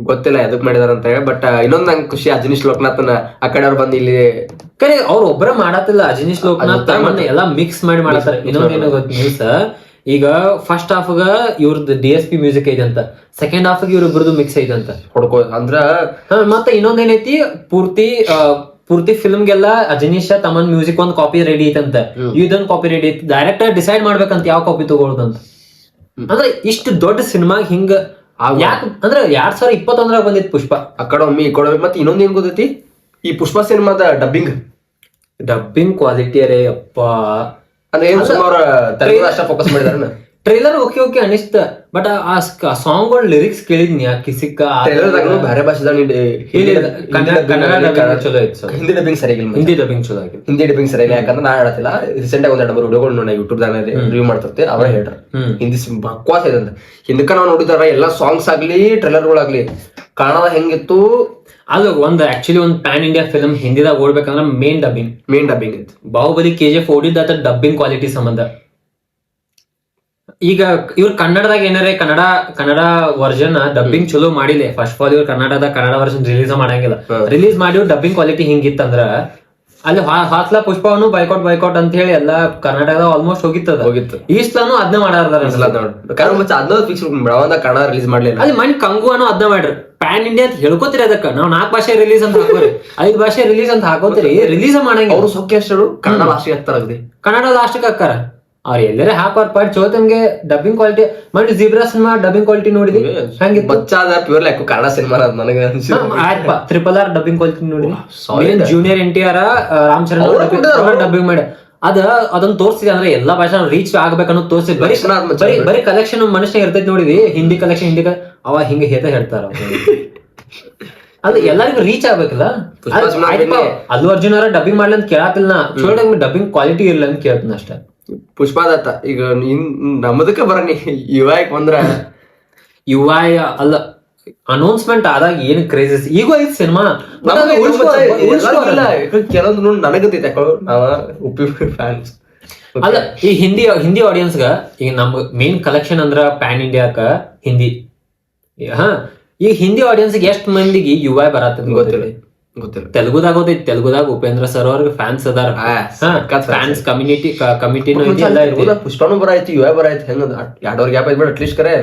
ಗೊತ್ತಿಲ್ಲ ಎದಕ್ ಮಾಡಿದಾರ ಅಂತ ಹೇಳಿ. ಬಟ್ ಇನ್ನೊಂದ್ ನಂಗೆ ಖುಷಿ, ಅಜನೀಶ್ ಲೋಕನಾಥ್ನ ಆ ಕಡೆ ಅವ್ರು ಬಂದು ಇಲ್ಲಿ ಕರೆ ಅವ್ರ ಒಬ್ಬರ ಮಾಡತ್ತಿಲ್ಲ. ಅಜನೀಶ್ ಲೋಕನಾಥ್ ಎಲ್ಲಾ ಮಿಕ್ಸ್ ಮಾಡಿ ಮಾಡತ್ತಾರೆ. ಇನ್ನೊಂದೇನೋ ಗೊತ್ತ ನ್ಯೂಸ್, ಈಗ ಫಸ್ಟ್ ಹಾಫ್ ಗ ಇವ್ರದ್ದು DSP ಮ್ಯೂಸಿಕ್ ಐತೆ ಅಂತ, ಸೆಕೆಂಡ್ ಹಾಫ್ ಇವ್ರ ಇಬ್ಬರದು ಮಿಕ್ಸ್ ಐತೆ ಅಂತ ಹೊಡ್ಕೋ ಅಂದ್ರ. ಮತ್ತೆ ಇನ್ನೊಂದೇನೈತಿ, ಪೂರ್ತಿ ಪೂರ್ತಿ ಫಿಲ್ಮ್ಗೆಲ್ಲ ಅಜನೀಶ ತಮ್ಮನ್ ಮ್ಯೂಸಿಕ್ ಒಂದ್ ಕಾಪಿ ರೆಡಿ ಐತಂತ, ಇದೊಂದ್ ಕಾಪಿ ರೆಡಿ ಐತಿ, ಡೈರೆಕ್ಟರ್ ಡಿಸೈಡ್ ಮಾಡ್ಬೇಕಂತ ಯಾವ ಕಾಪಿ ತಗೊಳ್ಳೋದಂತ. ಅಂದ್ರೆ ಇಷ್ಟು ದೊಡ್ಡ ಸಿನಿಮಾ ಹಿಂಗ ಯಾಕ ಅಂದ್ರೆ 2021 ಬಂದಿತ್ತು ಪುಷ್ಪ. ಅಕಡಮಿ ಮತ್ತೆ ಇನ್ನೊಂದ್ ಏನ್ ಗೊತ್ತೈತಿ, ಈ ಪುಷ್ಪ ಸಿನಿಮಾದ ಡಬ್ಬಿಂಗ್ ಕ್ವಾಲಿಟಿ ಅರೇ ಅಪ್ಪ. ಅಂದ್ರೆ ಏನ್ ಸುಮಾರು ಅಷ್ಟ ಫೋಕಸ್ ಮಾಡಿದಾರ. ಟ್ರೈಲರ್ ಓಕೆ ಅನಿಸ್ತ, ಬಟ್ ಆ ಸಾಂಗ್ಗಳ ಲಿರಿಕ್ಸ್ ಕೇಳಿದ್ನಿ ಕಿಸಿಕ್ಕ ಬೇರೆ ಭಾಷೆದಾಗ ಚಲೋ ಐತಿ. ಹಿಂದಿ ಡಬ್ಬಿಂಗ್ ಸರಿಯಾಗಿಲ್ಲ, ಹಿಂದಿ ಡಬ್ಬಿಂಗ್ ಚಲೋ ಆಗಿದೆ. ಹಿಂದಿ ಡಬ್ಬಿಂಗ್ ಸರಿಯಾಗಿ ಯಾಕಂದ್ರೆ ನಾ ಹೇಳತ್ತಿಲ್ಲ, ರೀಸೆಂಟ್ ಆಗಿ ಒಂದೆರಡು ವಿಡಿಯೋಗಳು ನೋಡಿ ಯೂಟ್ಯೂಬ್ ದಾಗ ರಿವ್ಯೂ ಮಾಡ್ತಿರ್ತೆ, ಅವರೇ ಹೇಳ್ರ ಹಿಂದಿ ಬಕ್ವಾಸ್ ಇದೆ ಅಂತ. ಹಿಂದಕ್ಕ ನಾವು ನೋಡಿದಾರ ಎಲ್ಲಾ ಸಾಂಗ್ಸ್ ಆಗ್ಲಿ ಟ್ರೈಲರ್ಗಳಾಗ್ಲಿ ಕನ್ನಡ ಹೆಂಗಿತ್ತು. ಅದು ಒಂದು ಆಕ್ಚುಲಿ ಒಂದು ಪ್ಯಾನ್ ಇಂಡಿಯಾ ಫಿಲ್ಮ್ ಹಿಂದಿದಾಗ ಓಡ್ಬೇಕಂದ್ರೆ ಮೇನ್ ಡಬ್ಬಿಂಗ್ ಇತ್ತು. ಬಾಹುಬಲಿ KGF ಓಡಿದ್ದ ಡಬ್ಬಿಂಗ್ ಕ್ವಾಲಿಟಿ ಸಂಬಂಧ. ಈಗ ಇವ್ರ ಕನ್ನಡದಾಗ ಏನಾರೆ ಕನ್ನಡ ವರ್ಷನ್ ಡಬ್ಬಿಂಗ್ ಚಲೋ ಮಾಡಿಲ್ಲ. ಫಸ್ಟ್ ಆಫ್ ಆಲ್ ಇವ್ರ ಕನ್ನಡ ವರ್ಷನ್ ರಿಲೀಸ್ ಮಾಡಂಗಿಲ್ಲ. ರಿಲೀಸ್ ಮಾಡಿ ಡಬ್ಬಿಂಗ್ ಕ್ವಾಲಿಟಿ ಹಿಂಗಿತ್ತಂದ್ರ ಅಲ್ಲಿ ಹಾಸ್ಲಾ ಪುಷ್ಪವನ್ನು ಬೈಕಾಟ್ ಅಂತ ಹೇಳಿ ಎಲ್ಲಾ ಕರ್ನಾಟಕದ ಆಲ್ಮೋಸ್ಟ್ ಹೋಗಿತ್ತು. ಈಸ್ಲಾನು ಅದನ್ನ ಕನ್ನಡ ರಿಲೀಸ್ ಮಾಡ್ಲಿಲ್ಲ. ಅಲ್ಲಿ ಮನ್ ಕಂಗು ಅನ್ನೋ ಅದನ್ನ ಮಾಡ್ರಿ. ಪ್ಯಾನ್ ಇಂಡಿಯಾ ಅಂತ ಹೇಳ್ಕೋತೀರಿ, ಅದಕ್ಕ ನಾವ್ 4 ಭಾಷೆ ರಿಲೀಸ್ ಅಂತ ಹಾಕೋರಿ, 5 ಭಾಷೆ ರಿಲೀಸ್ ಅಂತ ಹಾಕೋತೀರಿ, ರಿಲೀಸ್ ಮಾಡಂಗ. ಅವ್ರು ಸೊಕ್ಕೆ ಅಷ್ಟು ಕನ್ನಡ ಲಾಸ್ಟ್ ಹಾಕ್ತಾರ, ಕನ್ನಡ ಲಾಸ್ಟ್ಗೆ ಹಾಕಾರ. ಅವ್ರ ಎಲ್ಲರೇ ಹಾಕೋರ್ ಪಾಟ್ ಚೋ ತಮ್ಗೆ ಡಬ್ಬಿಂಗ್ ಕ್ವಾಲಿಟಿ ಮಾಡಿ. ಜಿಬ್ರಾ ಸಿನಿಮಾ ಡಬ್ಬಿಂಗ್ ಕ್ವಾಲಿಟಿ ನೋಡಿದ್ವಿ ಹೆಂಗಿತ್ತು? ಬಚ್ಚಾದ ಪ್ಯೂರ್ ಲೈಕ್ ಕನ್ನಡ ಸಿನಿಮಾ ನನಗೆ RRR ಡಬ್ಬಿಂಗ್ ಕ್ವಾಲಿಟಿ ನೋಡಿ. ಜೂನಿಯರ್ NTR ರಾಮಚರಣ್ ಡಬ್ಬಿಂಗ್ ಮಾಡಿ ಅದನ್ನ ತೋರಿಸಿದೆ. ಅಂದ್ರೆ ಎಲ್ಲಾ ಭಾಷೆ ರೀಚ್ ಆಗ್ಬೇಕನ್ನೋದು ತೋರಿಸಿದ್. ಬರೀ ಕಲೆಕ್ಷನ್ ಮನುಷ್ಯ ಇರ್ತೈತಿ ನೋಡಿದ್ವಿ, ಹಿಂದಿ ಕಲೆಕ್ಷನ್ ಅವ ಹಿಂಗ ಹೇಳ್ತಾರ. ಅದು ಎಲ್ಲರಿಗೂ ರೀಚ್ ಆಗ್ಬೇಕಲ್ಲ. ಅಲ್ಲು ಅರ್ಜುನ್ ಅವರ ಡಬ್ಬಿಂಗ್ ಮಾಡ್ಲಿ ಅಂತ ಕೇಳತ್ತಿಲ್ಲ, ಡಬ್ಬಿಂಗ್ ಕ್ವಾಲಿಟಿ ಇರ್ಲಿ ಅಂತ ಕೇಳ್ತೀನಿ ಅಷ್ಟ. ಪುಷ್ಪಾದತ್ತ ಈಗ ನಮ್ಮದಕ್ಕೆ ಬರನಿ ಯುವಾಯಕ್ ಬಂದ್ರ ಅಲ್ಲ ಅನೌನ್ಸ್ಮೆಂಟ್ ಆದಾಗ ಏನ್ ಕ್ರೇಜಸ್ ಈಗ ಐತಿ ಸಿನಿಮಾ. ಕೆಲವೊಂದು ನನಗಂತೈತೆ ಫ್ಯಾನ್ಸ್. ಅಲ್ಲ ಈ ಹಿಂದಿ ಆಡಿಯನ್ಸ್ಗ ಈಗ ನಮ್ ಮೇನ್ ಕಲೆಕ್ಷನ್ ಅಂದ್ರ ಪ್ಯಾನ್ ಇಂಡಿಯಾಕ ಹಿಂದಿ. ಈಗ ಹಿಂದಿ ಆಡಿಯನ್ಸ್ ಎಷ್ಟ್ ಮಂದಿಗೆ UI ಬರತ್ತ ಗೊತ್ತಿಲ್ಲ. ತೆಲುಗುದಾಗ ಹೋದೈತಿ, ತೆಲುಗುದಾಗ ಉಪೇಂದ್ರ ಸರ್ ಅವ್ರಿಗೆ ಫ್ಯಾನ್ಸ್ ಅದಾರ. ಫ್ಯಾನ್ಸ್ ಕಮಿಟಿನೂ ಪುಷ್ಪನೂ ಬರಾಯ್ತು, UI ಬರಾಯ್ತು. ಹೆಂಗ 2 ವರ್ಷ ಗ್ಯಾಪ್ ಐತಿ ಅಟ್ಲೀಸ್ಟ್ ಕರೆ.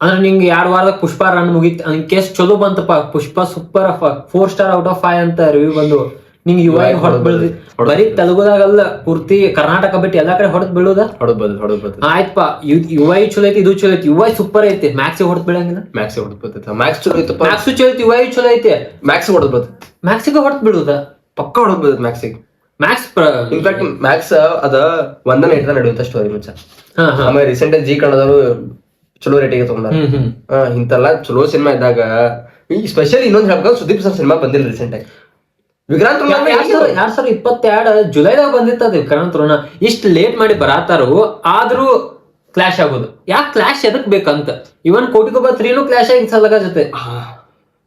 ಅಂದ್ರೆ ನಿಂಗೆ 2 ವಾರದಾಗ ಪುಷ್ಪ ರನ್ ಮುಗಿತ್ ಕೇಸ್ ಚಲೋ ಬಂತಪ್ಪ. ಪುಷ್ಪ ಸೂಪರ್ 4 ಸ್ಟಾರ್ ಔಟ್ ಆಫ್ 5 ಅಂತ ರಿವ್ಯೂ ಬಂದು ನಿಂಗೆ UI ಹೊಡೆದ್ ಬೀಳ್ದಿ. ಬರೀ ತೆಲುಗುದಾಗಲ್ಲ, ಪೂರ್ತಿ ಕರ್ನಾಟಕ ಬಿಟ್ಟು ಎಲ್ಲಾ ಕಡೆ ಹೊಡೆದ್ ಬೀಳುದ. ಆಯ್ತಪ್ಪ, UI ಚಲೋ ಐತಿ, ಇದು ಚಲೋ ಐತಿ. UI ಸೂಪರ್ ಐತಿ, ಮ್ಯಾಕ್ಸ್ ಹೊಡೆದ್ ಬೀಳಂಗಿಲ್ಲ. ಮ್ಯಾಕ್ಸ್ ಚಲೋ ಐತಪ್ಪ, ಮ್ಯಾಕ್ಸ್ ಚಲೋ ಐತಿ, UI ಚಲೋ ಐತಿ. ಮ್ಯಾಕ್ಸ್ ಹೊಡೆದ್ ಮ್ಯಾಕ್ಸಿಗೆ ಹೊಡೆದ್ ಬೀಳುದ, ಪಕ್ಕ ಹೊಡೆದ್ ಬೀಳುದ ಮ್ಯಾಕ್ಸಿಗೆ. ಮ್ಯಾಕ್ಸ್ ಇನ್ಫ್ಯಾಕ್ಟ್ ಮ್ಯಾಕ್ಸ್ ಅದ ಒಂದನೇ ಹಿಡಿದ ನಡೆಯುವಂತ ಸ್ಟೋರಿ ಮಚ್ಚ. ಆಮೇಲೆ ರೀಸೆಂಟ್ ಜಿ ಕನ್ನಡದವರು ಚಲೋ ರೇಟಿಗೆ ತಗೊಂಡ. ಇಂತೆಲ್ಲ ಚಲೋ ಸಿನಿಮಾ ಇದ್ದಾಗ ಸ್ಪೆಷಲಿ ಇನ್ನೊಂದು ಹೇಳ್ಬೇಕು, ಸುದೀಪ್ ಸರ್ ಸಿನಿಮಾ ಬಂದಿಲ್ಲ ರೀಸೆಂಟ್ ಆಗಿ. ವಿಕ್ರಾಂತ್ 2022 ಜುಲೈದಾಗ ಬಂದಿತ್ತು ಅದು ವಿಕ್ರಾಂತ್ ಋಣ. ಇಷ್ಟು ಲೇಟ್ ಮಾಡಿ ಬರಾತಾರು, ಆದ್ರೂ ಕ್ಲಾಶ್ ಆಗೋದು. ಯಾಕೆ ಕ್ಲಾಶ್ ಎದಕ್ ಬೇಕಂತ. ಇವನ್ ಕೋಟಿಗೊಬ್ಬ 3 ಕ್ಲಾಶ್ ಆಗಿ ಸಲಗ ಜೊತೆ,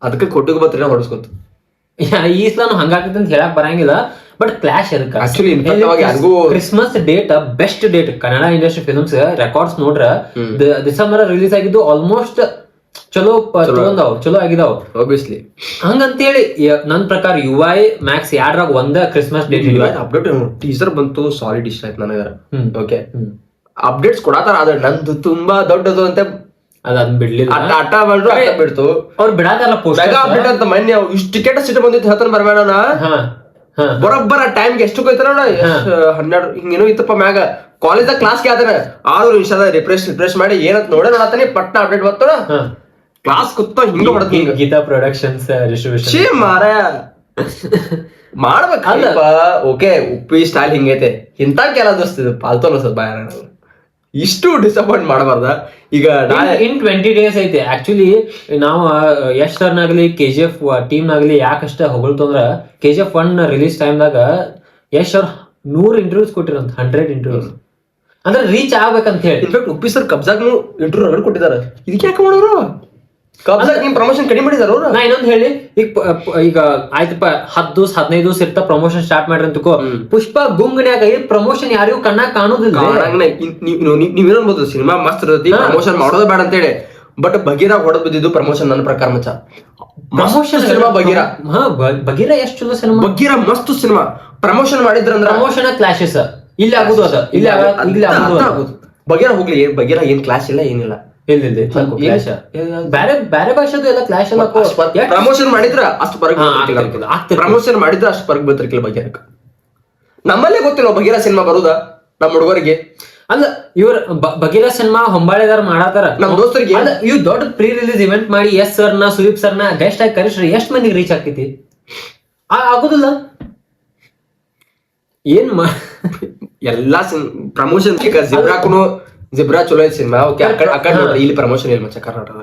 ಅದಕ್ಕೆ ಕೋಟಿಗೊಬ್ಬ 3 ಹೊಡಿಸ್ಕೊತು. ಈ ಇಸ್ಲಾನು ಹಂಗಾಗ್ತದೆ ಅಂತ ಹೇಳಕ್ ಬರಂಗಿಲ್ಲ, ಬಟ್ ಕ್ಲಾಶ್ ಎದಕ್ಕೆ. Christmas date best date Kannada industry films records ನೋಡ್ರ ಡಿಸೆಂಬರ್ ರಿಲೀಸ್ ಆಗಿದ್ದು ಆಲ್ಮೋಸ್ಟ್ ಚಲೋ ಆಗಿದಾವ್ ಆಬ್ವಿಯಸ್ಲಿ. ಹಂಗಂತೇಳಿ ನನ್ ಪ್ರಕಾರ UI ಮ್ಯಾಕ್ಸ್ 2ರಾಗ ಒಂದ ಕ್ರಿಸ್ಮಸ್ ಡೇಟ್ ಅಪ್ಡೇಟ್ ಟೀಸರ್ ಬಂತು, ಸಾಲಿಡ್ ಇಷ್ಟ ಆಯ್ತು ನನಗ. ಓಕೆ ಅಪ್ಡೇಟ್ಸ್ ಕೊಡತಾರ, ಆದ್ರೆ ನಂದು ತುಂಬಾ ದೊಡ್ಡದು ಅಂತ ಅದನ್ನ ಬಿಡ್ಲಿಲ್ಲ. ಬಿಡ್ತು ಅವ್ರು ಬಿಡಾದಲ್ಲ ಅಪ್ಡೇಟ್ ಅಂತ. ಮೊನ್ನೆ ಇಷ್ಟು ಟಿಕೆಟ್ ಸಿಟ್ ಬಂದಿತ್ತು, ಹೇಳ್ತಾನೆ ಬರ್ಬೇಡ ಬರೋಬ್ಬರ ಟೈಮ್ಗೆ ಎಷ್ಟು ಹೋಯ್ತಾರ 12 ಹಿಂಗೇನೋ ಇತ್ತಪ್ಪ. ಮ್ಯಾಗ ಕಾಲೇಜ್ ಕ್ಲಾಸ್ಗೆ ಆದ್ರೆ 6 ನಿಮಿಷದ ರಿಫ್ರೆಶ್ ಮಾಡಿ ಏನಂತ ನೋಡತಾನೆ, ಪಟ್ನ ಅಪ್ಡೇಟ್ ಬರ್ತಾರ. ಕ್ಲಾಸ್ ಕೂತ ಹಿಂಗ ಹೊಡೆದ್ ಗೀತಾ ಪ್ರೊಡಕ್ಷನ್ಸ್ ಡಿಸ್ಟ್ರಿಬ್ಯೂಷನ್ ಮಾರ ಮಾಡ್ಬೇಕಲ್ಪ. ಓಕೆ ಉಪ್ಪಿ ಸ್ಟೈಲ್ ಹಿಂಗೈತೆ, ಇಂತ ಕೆಲ ದೋಸ್ತಿದ್ ಪಾಲ್ತು ಅನ್ಸದ್ ಬಾಯ. ಇಷ್ಟು ಡಿಸಪಾಯಿಂಟ್ ಮಾಡಬಾರ್ದ. ಈಗ ಇನ್ 20 days ಐತೆ. ಆಕ್ಚುಲಿ ನಾವು ಯಶ್ ಸರ್ನಾಗ್ಲಿ KGF ಟೀಮ್ ನಾಗ್ಲಿ ಯಾಕಷ್ಟ ಹೊಗಳ್ತು ಅಂದ್ರ, KGF 1 ರಿಲೀಸ್ ಟೈಮ್ದಾಗ ಯಶ್ ಅವ್ರ 100 ಇಂಟರ್ವ್ಯೂಸ್ ಕೊಟ್ಟಿರಂತ, 100 ಇಂಟರ್ವ್ಯೂಸ್. ಅಂದ್ರೆ ರೀಚ್ ಆಗ್ಬೇಕಂತ ಹೇಳಿ. ಇನ್ಫ್ಯಾಕ್ಟ್ ಉಪ್ಪಿ ಸರ್ ಕಬ್ಜಾಗ್ನು ಇಂಟರ್ವ್ಯೂ ಕೊಟ್ಟಿದಾರ. ಇದಕ್ಕೆ ಯಾಕೆ ಮಾಡೋರು? ಕಬ್ಜಾಗ್ ನಿಮ್ ಪ್ರಮೋಷನ್ ಕಡಿಮೆ ಮಾಡಿದಾರ. ನಾ ಇನ್ನೊಂದು ಹೇಳಿ, ಈಗ ಆಯ್ತಪ್ಪ 10 ದಿವಸ 15 ದಿವಸ ಇರ್ತಾ ಪ್ರಮೋಷನ್ ಸ್ಟಾರ್ಟ್ ಮಾಡ್ರಿ ಅಂತಕೋ. ಪುಷ್ಪ ಗುಂಗನ್ಯಾಗ ಪ್ರಮೋಷನ್ ಯಾರಿಗೂ ಕಣ್ಣಾಗ ಕಾಣೋದಿಲ್ಲ. ನೀವೇನನ್ಬೋದು, ಸಿನಿಮಾ ಮಸ್ತ್ ಇರ್ತೈತಿ, ಪ್ರಮೋಷನ್ ಮಾಡೋದು ಬೇಡ ಅಂತೇಳಿ. ಬಟ್ ಬಗೀರ ಹೊಡೆದ್ ಬಿದ್ದಿದ್ದು ಪ್ರಮೋಷನ್ ನನ್ನ ಪ್ರಕಾರ ಮಚ್ಚ. ಪ್ರಮೋಷನ್ ಸಿನಿಮಾ ಬಗೀರ ಎಷ್ಟು ಚಲೋ ಸಿನಿಮಾ. ಬಗೀರ ಮಸ್ತ್ ಸಿನಿಮಾ. ಪ್ರಮೋಷನ್ ಮಾಡಿದ್ರಂದ್ರ ಪ್ರಮೋಷನ್ ಕ್ಲಾಶಸ್ ಇಲ್ಲಿ ಆಗುದು. ಅದ ಇಲ್ಲಿ ಆಗುದು. ಬಗೀರ ಹೋಗ್ಲಿ, ಬಗೀರ ಏನ್ ಕ್ಲಾಸ್ ಇಲ್ಲ ಏನಿಲ್ಲ. ಇಲ್ಲ ಕ್ಲಾಶ್ ಬೇರೆ ಬೇರೆ ಭಾಷೆದು ಎಲ್ಲ ಕ್ಲಾಶ್ ಎಲ್ಲ ಪ್ರಮೋಷನ್ ಮಾಡಿದ್ರ ಅಷ್ಟು ಪ್ರಮೋಷನ್ ಮಾಡಿದ್ರ ಅಷ್ಟು ಪರಕ್ ಬರ್ತಿರ್ಕಿಲ್ಲ ಬಗೆರಕ್. ನಮ್ಮಲ್ಲೇ ಗೊತ್ತಿಲ್ಲ ಬಗೀರಾ ಸಿನಿಮಾ ಬರುದಾ ನಮ್ಮ ಹುಡುಗರಿಗೆ. ಅಲ್ಲ ಇವ್ರ ಬಗೀರಾ ಸಿನಿಮಾ ಹೊಂಬಾಳೆದಾರ ಮಾಡಾತಾರ ನಮ್ ದೋಸ್ತರಿಗೆ. ಅಲ್ಲ ಇವ್ ದೊಡ್ಡ ಪ್ರೀ ರಿಲೀಸ್ ಇವೆಂಟ್ ಮಾಡಿ ಎಸ್ ಸರ್ನ ಸುದೀಪ್ ಸರ್ನ ಗೆಸ್ಟ್ ಆಗಿ ಕರೆಸ್ರಿ ಎಷ್ಟ್ ಮಂದಿಗೆ ರೀಚ್ ಆಕೈತಿ? ಆಗುದಿಲ್ಲ. ಏನ್ ಎಲ್ಲಾ ಪ್ರಮೋಷನ್ ಜಿಬ್ರಾ ಚಲೋ ಐತಿ ಸಿನಿಮಾ. ಓಕೆ ಅಕ್ಕ ನೋಡ್ರಿ ಇಲ್ಲಿ ಪ್ರಮೋಷನ್ ಇಲ್ಲ ಮಚ್ಚ ಕರ್ನಾಟಕದ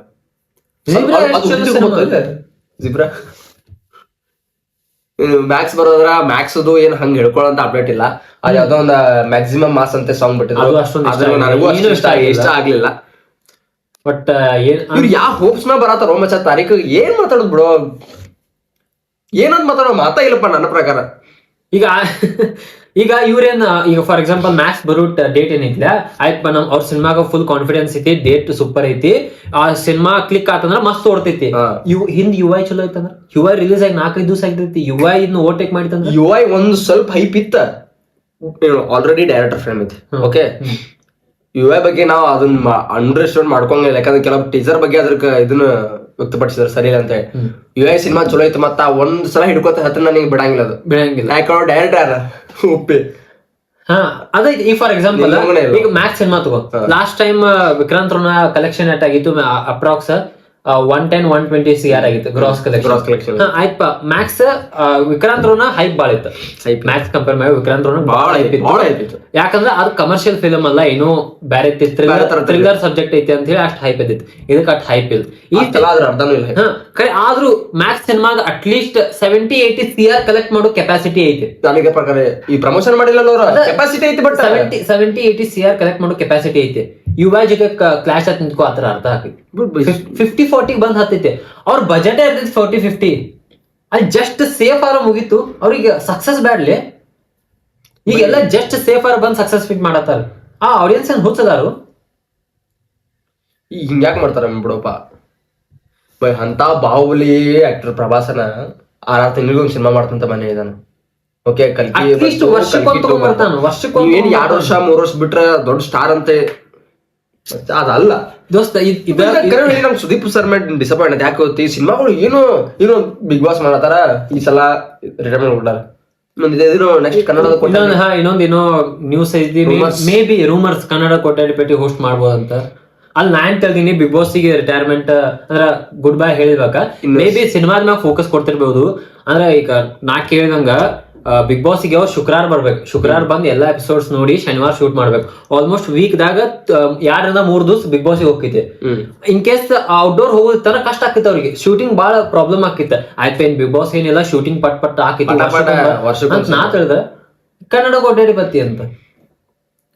ಜಿಬ್ರಾ. ಮ್ಯಾಕ್ಸ್ ಬರೋದ್ರ ಮ್ಯಾಕ್ಸ್ ಏನ್ ಹಂಗ ಹೇಳ್ಕೊಳ್ಳೋಂತ ಅಪ್ಡೇಟ್ ಇಲ್ಲ. ಅದ್ ಯಾವ್ದೋ ಒಂದ್ ಮ್ಯಾಕ್ಸಿಮಮ್ ಮಾಸ್ ಅಂತ ಸಾಂಗ್ ಬಿಟ್ಟಿದ್ರು, ನನಗೂ ಅಷ್ಟು ಇಷ್ಟ ಆಗ್ಲಿಲ್ಲ. ಬಟ್ ಇವ್ರು ಯಾವ ಹೋಪ್ಸ್ ನ ಬರತ್ತಾರೋ ಮಚ್ಚ ತಾರೀಕು ಏನ್ ಮಾತಾಡೋದು ಬಿಡೋ, ಏನಂತ ಮಾತಾಡೋ ಮಾತಾ ಇಲ್ಲಪ್ಪ ನನ್ನ ಪ್ರಕಾರ. ಈಗ ಇವ್ರೇನ್ ಈಗ ಫಾರ್ ಎಕ್ಸಾಂಪಲ್ ಮ್ಯಾಕ್ಸ್ ಬರೋ ಡೇಟ್ ಏನಿಲ್ಲ ಆಯ್ತು ನಮ್ ಅವ್ರ ಸಿನಿಮಾಗ ಫುಲ್ ಕಾನ್ಫಿಡೆನ್ಸ್ ಐತಿ, ಡೇಟ್ ಸೂಪರ್ ಐತಿ, ಆ ಸಿನಿಮಾ ಕ್ಲಿಕ್ ಆತಂದ್ರ ಮಸ್ತ್ ಓಡ್ತೈತಿ. ಹಿಂದ್ UI ಚಲೋ ಐತಂದ್ರ UI ರಿಲೀಸ್ ಆಗಿ 4-5 ದಿವಸ ಆಗಿರ್ತೈತಿ. UI ಇನ್ನು ಓವರ್ಟೇಕ್ ಮಾಡಿತಂದ್ರ UI ಒಂದು ಸ್ವಲ್ಪ ಹೈಪ್ ಇತ್ತ, ಆಲ್ರೆಡಿ ಡೈರೆಕ್ಟರ್ ಫ್ರೇಮ್ ಐತಿ. ಓಕೆ UI ಬಗ್ಗೆ ನಾವು ಅದನ್ನ ಅಂಡರ್ಸ್ಟ್ಯಾಂಡ್ ಮಾಡ್ಕೊಂಗಿಲ್ಲ, ಯಾಕಂದ್ರೆ ಕೆಲವು ಟೀಸರ್ ಬಗ್ಗೆ ಅದ್ರ ಇದನ್ನ ವ್ಯಕ್ತಪಡಿಸಿದ್ರು ಸರಿ ಇಲ್ಲ ಅಂತ ಹೇಳಿ. UI ಸಿನಿಮಾ ಚಲೋ ಐತಿ, ಮತ್ತ ಒಂದ್ ಸಲ ಹಿಡ್ಕೋತ ಹತ್ರ ನನಗೆ ಬಿಡಂಗಿಲ್ಲ, ಅದು ಬಿಡಂಗಿಲ್ಲ. ಯಾಕಂದ್ರೆ ಡೈರೆಕ್ಟರ್ ಉಪ್ಪಿ. ಹಾ ಅದೈತಿ. ಈಗ ಫಾರ್ ಎಕ್ಸಾಂಪಲ್ ಈಗ ಮ್ಯಾಕ್ಸ್ ಸಿನಿಮಾ ತಗೋ, last time Vikrant Rona collection ಎಟ್ ಆಗಿತ್ತು ಅಪ್ರಾಕ್ಸ್ 110-120 CR ಆಗಿತ್ತು ಗ್ರಾಸ್ ಕಲೆಕ್ಷನ್. ಆಯ್ತಪ್ಪ ಮ್ಯಾಕ್ಸ್ ವಿಕ್ರಾಂತ್ ರೋಣ ಹೈಪ್ ಬಾಳ ಇತ್ತು. ಮ್ಯಾಕ್ಸ್ ಕಂಪೇರ್ ಮಾಡಿ ವಿಕ್ರಾಂತ್ ರೋಣ ಬಾಳ ಹೈಪ್ ಇತ್ತು, ಯಾಕಂದ್ರೆ ಅದು ಕಮರ್ಷಿಯಲ್ ಫಿಲ್ಮ್ ಅಲ್ಲ, ಏನೋ ಬೇರೆ ಥ್ರಿಲ್ಲರ್ ಸಬ್ಜೆಕ್ಟ್ ಐತಿ ಅಂತ ಹೇಳಿ ಅಷ್ಟು ಹೈಪ್ ಇದ್ದಿತ್ತು. ಇದಕ್ಕೆ ಅಷ್ಟು ಹೈಪ್ ಇಲ್ಲ. ಆದ್ರೂ ಮ್ಯಾಕ್ಸ್ ಸಿನಿಮಾಗ ಅಟ್ಲೀಸ್ಟ್ 70-80 CR ಕಲೆಕ್ಟ್ ಮಾಡೋ ಕೆಪಾಸಿಟಿ ಐತಿ. ನನಗೆ ಪ್ರಕಾರ ಈ ಪ್ರಮೋಷನ್ ಮಾಡಿಲ್ಲ ಕೆಪಾಸಿಟಿ ಐತಿ, ಬಟ್ 70-80 CR ಕಲೆಕ್ಟ್ ಮಾಡೋ ಕೆಪಾಸಿಟಿ ಐತಿ. UI ಜೊತೆ ಕ್ಲಾಶ್ ಆತ್ ನಿಂತ್ಕೋ ಆತರ ಅರ್ಥ ಹಾಕೈತಿ. 50-40 ಬಂದ್ ಹತ್ತೈತೆ. ಅವ್ರ ಬಜೆಟ್ ಇರ್ತೈತಿ 40-50, ಅಲ್ಲಿ ಜಸ್ಟ್ ಸೇಫ್ ಆರ ಮುಗೀತು. ಅವ್ರಿಗೆ ಸಕ್ಸಸ್ ಬ್ಯಾಡ್ಲಿ, ಈಗೆಲ್ಲ ಜಸ್ಟ್ ಸೇಫ್ ಆರ ಬಂದ್ ಸಕ್ಸಸ್ ಫಿಟ್ ಮಾಡತ್ತಾರ. ಆ ಆಡಿಯನ್ಸ್ ಏನ್ ಹುಚ್ಚದಾರು ಹಿಂಗ್ಯಾಕ್ ಮಾಡ್ತಾರ ಬಿಡೋಪ. ಅಂತ ಬಾಹುಬಲಿ ಆಕ್ಟರ್ ಪ್ರಭಾಸನ 6 ತಿಂಗಳಿಗೂ ಒಂದ್ ಸಿನಿಮಾ ಮಾಡ್ತಂತ ಮನೆ ಇದಾನ. ಓಕೆ ಕಲ್ಕಿ ಏನ್ 2 ವರ್ಷ 3 ವರ್ಷ ಬಿಟ್ರ ದೊಡ್ಡ ಸ್ಟಾರ್ ಅಂತೆ ಅದಲ್ಲ ದೋಸ್ತ. ನಮ್ ಸುದೀಪ್ ಸರ್ ಮೇಲೆ ಡಿಸಪಾಯಿಂಟ್ ಯಾಕೆ ಗೊತ್ತಿ, ಸಿನಿಮಾಗಳು ಏನೋ ಬಿಗ್ ಬಾಸ್ ಮಾಡತಾರ, ಈ ಸಲ ರಿಟೈರ್ಮೆಂಟ್ ಕೊಟ್ಟಾರ. ನೆಕ್ಸ್ಟ್ ಕನ್ನಡದ ಇನ್ನೊಂದೇನೋ ನ್ಯೂಸ್ ಐತಿ, ಮೇ ಬಿ ರೂಮರ್ಸ್ ಕನ್ನಡ ಕೊಟ್ಟಾಡಿ ಹೋಸ್ಟ್ ಮಾಡ್ಬೋದಂತ. ಅಲ್ಲಿ ನಾನ್ ಹೇಳ್ತೀನಿ ಬಿಗ್ ಬಾಸ್ ಗೆ ರಿಟೈರ್ಮೆಂಟ್ ಅಂದ್ರ ಗುಡ್ ಬೈ ಹೇಳಿರ್ಬೇಕ. ಮೇ ಬಿ ಸಿನಿಮಾದ ಮ್ಯಾಗ ಫೋಕಸ್ ಕೊಡ್ತಿರ್ಬಹುದು. ಅಂದ್ರೆ ಈಗ ನಾ ಕೇಳಿದಂಗ ಬಿಗ್ ಬಾಸ್ ಗೆ ಅವ್ರು ಶುಕ್ರವಾರ ಬರ್ಬೇಕು, ಶುಕ್ರವಾರ ಬಂದ್ ಎಲ್ಲಾ ಎಪಿಸೋಡ್ಸ್ ನೋಡಿ ಶನಿವಾರ ಶೂಟ್ ಮಾಡ್ಬೇಕು. ಆಲ್ಮೋಸ್ಟ್ ವೀಕ್ ದಾಗ 2-3 ದಿವಸ ಬಿಗ್ ಬಾಸ್ ಹೋಗಿತ್ತೆ. ಇನ್ ಕೇಸ್ ಔಟ್ಡೋರ್ ಹೋಗೋದರ ಕಷ್ಟ ಆಕಿತ್ತು ಅವ್ರಿಗೆ, ಶೂಟಿಂಗ್ ಬಹಳ ಪ್ರಾಬ್ಲಮ್ ಆಕಿತ್ತು. ಆಯ್ತು ಏನ್ ಬಿಗ್ ಬಾಸ್ ಏನಿಲ್ಲ, ಶೂಟಿಂಗ್ ಪಟ್ ಹಾಕಿತ್ತು ನಾ ತಿಳಿದ ಕನ್ನಡ ಕೊಟ್ಟಾಡಿ ಬತ್ತಿ ಅಂತ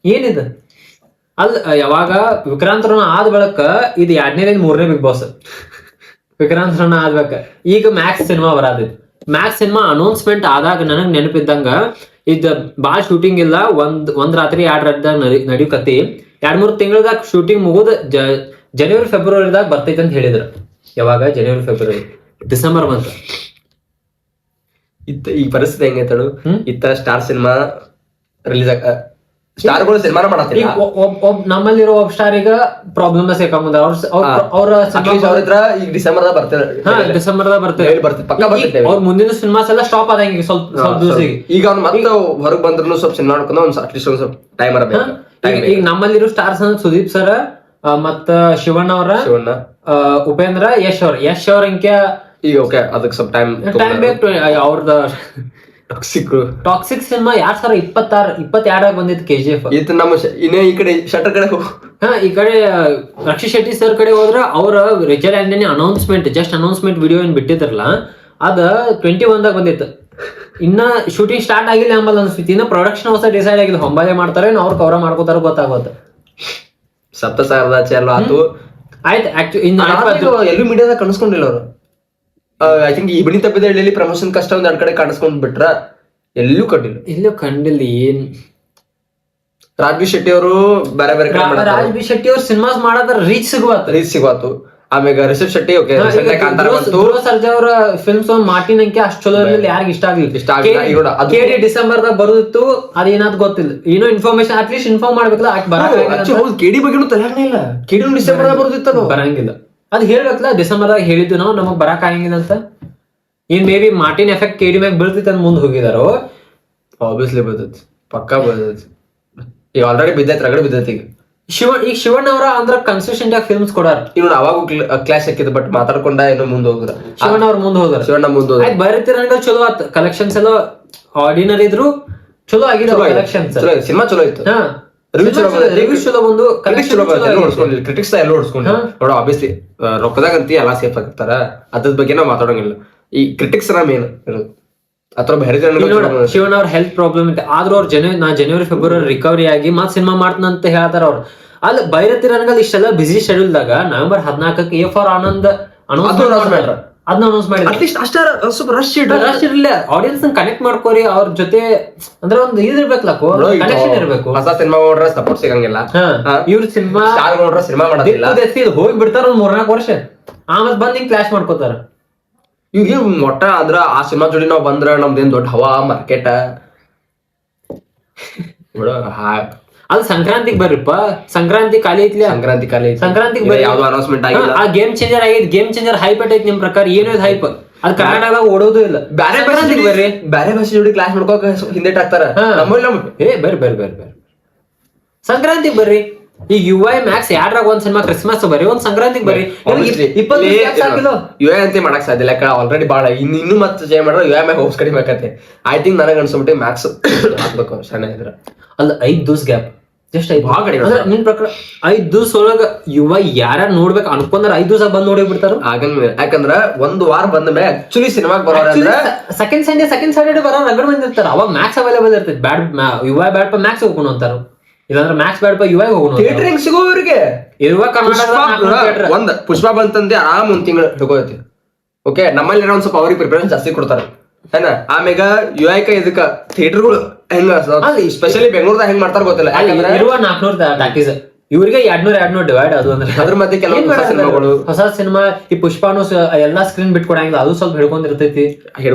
ಏನಿದೆ. ಅಲ್ ಯಾವಾಗ ವಿಕ್ರಾಂತ್ ರೋಣ ಆದ ಬಳಕ ಇದು 2ನೇ-3ನೇ ಬಿಗ್ ಬಾಸ್. ವಿಕ್ರಾಂತ್ ರೋಣ ಆದ್ಬೇಕ ಈಗ ಮ್ಯಾಕ್ಸ್ ಸಿನಿಮಾ ಬರತೈತಿ. ಮ್ಯಾಕ್ಸ್ ಸಿನಿಮಾ ಅನೌನ್ಸ್ಮೆಂಟ್ ಆದಾಗ ನನಗ್ ನೆನಪಿದ್ದಂಗ ಇದ್ ಬಾಳ್ ಶೂಟಿಂಗ್ ಇಲ್ಲ, ಒಂದ್ ರಾತ್ರಿ 2 ರಾತ್ರಿ ನಡಿಕತಿ. 2-3 ತಿಂಗಳದಾಗ ಶೂಟಿಂಗ್ ಮುಗುದ್ ಜನವರಿ-ಫೆಬ್ರವರಿದಾಗ ಬರ್ತೈತಿ ಅಂತ ಹೇಳಿದ್ರು. ಯಾವಾಗ ಜನವರಿ-ಫೆಬ್ರವರಿ ಡಿಸೆಂಬರ್ ಬಂತ. ಈ ಪರಿಸ್ಥಿತಿ ಹೆಂಗೈತಳು, ಇತ್ತ ಸ್ಟಾರ್ ಸಿನಿಮಾ ರಿಲೀಸ್ ಸ್ಟಾರ್ಗಳು ಸಿನಿಮಾ ಮಾಡತ್ತಿಲ್ಲ. ನಮ್ಮಲ್ಲಿರೋ ಒಬ್ಬ ಸ್ಟಾರ್ ಈಗ ಪ್ರಾಬ್ಲಮ್ ಸೇರ್ಕೊಂಡ್ ಅವ್ರ ಈಗ ಡಿಸೆಂಬರ್ದಾಗ ಬರ್ತಾರೆ. ಡಿಸೆಂಬರ್ದಾಗ ಬರ್ತಾರೆ. ಅವ್ರ ಮುಂದಿನ ಸಿನಿಮಾಸ್ ಎಲ್ಲ ಸ್ಟಾಪ್ ಆದಂಗ ಸ್ವಲ್ಪ ದಿವಸಿಗೆ. ಈಗ ಅವ್ನು ಮತ್ತೆ ಹೊರಗ್ ಬಂದ್ರು ಸ್ವಲ್ಪ ಸಿನಿಮಾ ನೋಡ್ಕೊಂಡು ಒಂದ್ ಅಟ್ಲೀಸ್ಟ್ ಒಂದ್ ಸ್ವಲ್ಪ ಟೈಮ್ ಇರಬೇಕು. ಈಗ ನಮ್ಮಲ್ಲಿರೋ ಸ್ಟಾರ್ಸ್ ಅಂದ್ರೆ ಸುದೀಪ್ ಸರ್, ಮತ್ತ ಶಿವಣ್ಣ ಅವರ, ಉಪೇಂದ್ರ, ಯಶ್ ಅವ್ರ ಅಂಕೆ ಈಗ ಓಕೆ ಅದಕ್ಕೆ ಸ್ವಲ್ಪ ಟೈಮ್ ಬೇಕು. ಅವ್ರದ ಟಾಕ್ಸಿಕ್ ಸಿನಿಮಾ 2022 ಬಂದಿತ್ತು KGF. ನಮ್ಮ ಇನ್ನೇ ಈ ಕಡೆ ಶಟರ್ ಕಡೆ ಈ ಕಡೆ ರಕ್ಷಿತ್ ಶೆಟ್ಟಿ ಸರ್ ಕಡೆ ಹೋದ್ರ ಅವ್ರ ರಿಚರ್ಡ್ ಆಂಟನಿ ಅನೌನ್ಸ್ಮೆಂಟ್ ವಿಡಿಯೋ ಏನ್ ಬಿಟ್ಟಿದ್ರಲ್ಲ ಅದ 21ದಾಗ ಬಂದಿತ್ತು. ಇನ್ನ ಶೂಟಿಂಗ್ ಸ್ಟಾರ್ಟ್ ಆಗಿಲ್ಲ ಅಂಬಲ್ ಅನ್ಸುತ್ತೆ. ಇನ್ನ ಪ್ರೊಡಕ್ಷನ್ ಹೊಸ ಡಿಸೈಡ್ ಆಗಿಲ್ಲ, ಹೊಂಬಾಳೆ ಮಾಡ್ತಾರೆ ಅವ್ರು ಕವರ್ ಮಾಡ್ಕೋತಾರ ಗೊತ್ತಾಗುತ್ತೆ. ಸಪ್ತಸಾಗರದಾಚೆ ಎಲ್ಲ ಆತು ಆಯ್ತು. ಎಲ್ಲೂ ಮೀಡಿಯಾದಾಗ ಕಾಣಿಸ್ಕೊಂಡಿಲ್ಲ ಅವರು. ಐ ಥಿಂಕ್ ಈ ಬಣಿ ತಪ್ಪಿದ ಹಳ್ಳಿಯಲ್ಲಿ ಪ್ರಮೋಷನ್ ಕಷ್ಟ ಒಂದ್ 2 ಕಡೆ ಕಾಣಿಸ್ಕೊಂಡ್ ಬಿಟ್ರ ಎಲ್ಲೂ ಕಂಡಿಲ್ಲ. ಏನ್ ರಾಜ್ಬಿ ಶೆಟ್ಟಿ ಅವರು ಬೇರೆ ರಾಜ್ಬಿ ಶೆಟ್ಟಿ ಅವ್ರು ಸಿನಿಮಾಸ್ ಮಾಡಾದ್ರ ರೀಚ್ ಸಿಗುವಾತು. ಆಮೇಲೆ ರಿಷಬ್ ಶೆಟ್ಟಿ ಓಕೆ ಕಾಂತಾರ ಬಂತು. ಧ್ರುವ ಸರ್ಜಾ ಅವರ ಫಿಲ್ಮ್ಸ್ ಮಾರ್ಟಿನ್ ಅಂಕೆ ಅಷ್ಟು ಚಲೋ ಇರಲಿಲ್ಲ, ಯಾರಿಗೆ ಇಷ್ಟ ಆಗ್ಲಿಲ್ಲ. KD ಡಿಸೆಂಬರ್ ದಾಗ ಬರುದಿತ್ತು, ಅದೇನಾದ್ ಗೊತ್ತಿಲ್ಲ, ಏನೋ ಇನ್ಫಾರ್ಮೇಶನ್ ಅಟ್ಲೀಸ್ಟ್ ಇನ್ಫಾರ್ಮ್ ಮಾಡ್ಬೇಕಲ್ಲ. ಹೌದು KD ಬಗ್ಗೆನೂ ತಲೆನೇ ಇಲ್ಲ. KD ಡಿಸೆಂಬರ್ ದಾಗ ಬರುದಿತ್ತು, ಬರಂಗಿಲ್ಲ. ಅದ್ ಹೇಳ್ಬೇಕಲ್ಲ, ಡಿಸೆಂಬರ್ ದಾಗ ಹೇಳಿದ್ದು ನಾವು ನಮಗ್ ಬರಕ್ ಆಗಂಗಿಲ್ಲ ಅಂತ. ಏನ್ may be Martin effect KD ಮ್ಯಾಗ ಬೀಳ್ತೈತೆ ಅಂತ ಮುಂದ್ ಹೋಗಿದಾರೋ. ಆಬ್ವಿಯಸ್ಲಿ ಬರ್ತೈತಿ, ಪಕ್ಕಾ ಬರ್ತೈತಿ. ಈಗ ಆಲ್ರೆಡಿ ಬಿದ್ದೈತಿ, ರಗಡೆ ಬಿದ್ದೈತಿ. ಈಗ ಶಿವಣ್ಣ ಅವರ ಅಂದ್ರ ಕನ್ಸಿಸ್ಟೆಂಟ್ ಆಗಿ ಫಿಲ್ಮ್ಸ್ ಕೊಡಾರ. ಇವ್ನು ಅವಾಗ ಕ್ಲಾಸ್ ಹಾಕಿದ್, ಬಟ್ ಮಾತಾಡ್ಕೊಂಡ ಏನೋ ಮುಂದ್ ಹೋಗುದ. ಶಿವಣ್ಣ ಅವ್ರ ಮುಂದ್ ಹೋದ್ರ, ಶಿವಣ್ಣ ಮುಂದ್ ಹೋದ. ಬರೀತಿರಂಗ ಚಲೋ ಆತ್. ಕಲೆಕ್ಷನ್ಸ್ ಎಲ್ಲ ಆರ್ಡಿನರಿ ಇದ್ರು ಚಲೋ ಆಗಿದಾವ ಕಲೆಕ್ಷನ್ಸ್. ಸಿನಿಮಾ ಚಲೋ ಇತ್ತು, ರಿವ್ಯೂಸ್ ಚಲೋ ಬಂದು, ಕ್ರಿಟಿಕ್ಸ್ ಎಲ್ಲ ಓಡಿಸ್ಕೊಂಡು ನೋಡ. ಆಬ್ವಿಯಸ್ಲಿ ರೊಕ್ಕದಾಗಂತಿ ಎಲ್ಲಾ ಸೇಫ್ ಆಗಿರ್ತಾರ, ಅದ್ರ ಬಗ್ಗೆ ನಾವು ಮಾತಾಡೋಂಗಿಲ್ಲ. ಈ ಕ್ರಿಟಿಕ್ಸ್ ಮೇನ್ ಇರೋದು. ಅಥವಾ ಬೇರೆ ಶಿವಣ್ಣ ಅವ್ರ ಹೆಲ್ತ್ ಪ್ರಾಬ್ಲಮ್ ಇತ್ತು, ಆದ್ರೂ ಅವ್ರು ಜನವರಿ ಫೆಬ್ರವರಿ ರಿಕವರಿ ಆಗಿ ಮತ್ ಸಿನಿಮಾ ಮಾಡ್ತಾನಂತ ಹೇಳ್ತಾರ ಅವ್ರು. ಅಲ್ಲಿ ಬೈರತಿರಂಗಲ್ ಇಷ್ಟೆಲ್ಲ ಬಿಸಿ ಶೆಡ್ಯೂಲ್ ದಾಗ ನವೆಂಬರ್ 14ಕ್ಕೆ ಎ ಫಾರ್ ಆನಂದ್ ಅನೌನ್ಸ್ ಮಾಡಿ ಅಟ್ಲೀಸ್ಟ್ ಅಷ್ಟೇ ಸ್ವಲ್ಪ ರಶ್ ಇರಲಿಲ್ಲ. ಆಡಿಯನ್ಸ್ ಕನೆಕ್ಟ್ ಮಾಡ್ಕೋರಿ, ಅವ್ರ ಜೊತೆ ಅಂದ್ರೆ ಒಂದು ಇದಿರ್ಬೇಕಲ್ಲ, ಕನೆಕ್ಷನ್ ಇರ್ಬೇಕು. ಹೊಸ ಸಿನಿಮಾ ನೋಡ್ರ ಸಪೋರ್ಟ್ ಸಿಗಂಗಿಲ್ಲ. ಇವ್ರ ಸಿನಿಮಾ ನೋಡ್ರ ಸಿನಿಮಾ ಮಾಡೋದಿಲ್ಲ, ಹೋಗಿ ಬಿಡ್ತಾರ ಒಂದ್ 3-4 ವರ್ಷ, ಆಮೇಲೆ ಬಂದ್ ಹಿಂಗ್ ಕ್ಲಾಶ್ ಮಾಡ್ಕೋತಾರ. ಈಗ ಮೊಟ್ಟ ಅಂದ್ರ ಆ ಸಿನಿಮಾ ಜೋಡಿ ನಾವ್ ಬಂದ್ರ ನಮ್ದೇನ್ ದೊಡ್ಡ ಹವಾ ಮಾರ್ಕೆಟ್. ಅದು ಸಂಕ್ರಾಂತಿಗೆ ಬರ್ರಿಪ್ಪ, ಸಂಕ್ರಾಂತಿ ಖಾಲಿ ಐತಿ, ಸಂಕ್ರಾಂತಿಗೆ ಬರ್ರಿ. ಯಾವ್ದು ಅನೌನ್ಸ್ಮೆಂಟ್ ಆಗಿಲ್ಲ. ಆ ಗೇಮ್ ಚೇಂಜರ್ ಆಗೈತಿ, ಗೇಮ್ ಚೇಂಜರ್ ಹೈಪ್ ಐತಿ ನಿಮ್ ಪ್ರಕಾರ? ಏನೋ ಹೈಪ್, ಅದು ಕರ್ನಾಟಕದಾಗ ಓಡೋದು ಇಲ್ಲ. ಬ್ಯಾರೆ ಭಾಷೆ ಜೋಡಿ ಕ್ಲಾಸ್ ಮಾಡ್ಕೋಕ ಹಿಂದೆ ಹಾಕ್ತಾರ. ಬರ್ರಿ ಸಂಕ್ರಾಂತಿಗೆ ಬರ್ರಿ. ಈಗ UI Max ಯಾಡ್ರಾಗ ಒಂದ್ ಸಿನಿಮಾ ಕ್ರಿಸ್ಮಸ್ ಬರ್ರಿ, ಒಂದ್ ಸಂಕ್ರಾಂತಿಗೆ ಬರ್ರಿ. UI ಅಂತ ಮಾಡಕ್ ಸಾಧ್ಯ ಇಲ್ಲ, ಆಲ್ರೆಡಿ ಬಾಳ ಇನ್ನು ಮತ್ತೆ ಚೇಂಜ್ ಮಾಡ್ರೆ UI ಮ್ಯಾಗ ಹೋಗ್ಸ್ ಕಡಿಮೆ ಆಕತ್ತೆ. ಐ ಥಿಂಕ್ ನನಗೆ ಅನ್ಸ್ಬಿಟ್ಟು ಮ್ಯಾಕ್ಸ್ ಹಾಕ್ಬೇಕು ಸಣ್ಣ ಇದ್ರ. ಅಲ್ಲ 5 ದಿವಸ ಗ್ಯಾಪ್, ಜಸ್ಟ್ 5 ನಿನ್ ಪ್ರಕಾರ 5 ದಿವಸ ಒಳಗ UI ಯಾರ ನೋಡ್ಬೇಕು ಅನ್ಕೊಂಡ್ರ 5 ದಿವಸ ಬಂದ್ ನೋಡಿ ಬಿಡ್ತಾರ. ಆಗಂಗಿಲ್ಲ, ಯಾಕಂದ್ರ ಒಂದ್ ವಾರ ಬಂದ ಮೇಲೆ ಆಕ್ಚುಲಿ ಸಿನಿಮಾಗ್ ಬರೋರ ಸೆಕೆಂಡ್ ಸ್ಯಾಟರ್ಡೆ ಬರೋ ರಗಡ್ ಬಂದಿರ್ತಾರ. ಅವಾಗ ಮ್ಯಾಕ್ಸ್ ಅವೈಲೇಬಲ್ ಇರ್ತೈತಿ. UI ಬ್ಯಾಡ್ ಪ ಮ್ಯಾಕ್ಸ್ ಹೋಗೋಣ ಅಂತಾರ, ಇಲ್ಲಾಂದ್ರೆ ಮ್ಯಾಕ್ಸ್ ಬ್ಯಾಡ್ ಪ UI ಹೋಗೋಣ. ಥಿಯೇಟರ್ ಸಿಗೋ ಇವ್ರಿಗೆ ಇರುವ ಕರ್ನಾಟಕ ಒಂದ್ ಪುಷ್ಪ ಬಂತಂದೆ ಆರಾಮ್ ಒಂದ್ ತಿಂಗಳು ಹಿಡ್ಕೋತಿ. ಓಕೆ, ನಮ್ಮಲ್ಲಿ ಒಂದ್ ಸ್ವಲ್ಪ ಅವ್ರಿಗೆ ಪ್ರಿಫರೆನ್ಸ್ ಜಾಸ್ತಿ ಕೊಡ್ತಾರ ಏನ. ಆಮ್ಯಾಗ UI ಇದಕ್ಕ ಥಿಯೇಟರ್ಗಳು ಹೆಂಗ ಸ್ಪೆಷಲಿ ಬೆಂಗಳೂರ್ದಾಗ ಹೆಂಗ್ ಮಾಡ್ತಾರ ಗೊತ್ತಿಲ್ಲ. ಯಾಕಂದ್ರೆ ಇರುವ 400 ಟಾಕೀಸ್, ಇವ್ರಿಗೆ 200 ಡಿವೈಡ್. ಅದು ಅಂದ್ರೆ ಅದ್ರ ಮಧ್ಯೆ ಕೆಲವು ಸಿನಿಮಾಗಳು, ಹೊಸ ಸಿನಿಮಾ ಈ ಪುಷ್ಪಾನು ಎಲ್ಲಾ ಸ್ಕ್ರೀನ್ ಬಿಟ್ಕೊಡಂಗಿಲ್ಲ, ಅದು ಸ್ವಲ್ಪ ಹಿಡ್ಕೊಂಡಿರ್ತೈತಿ.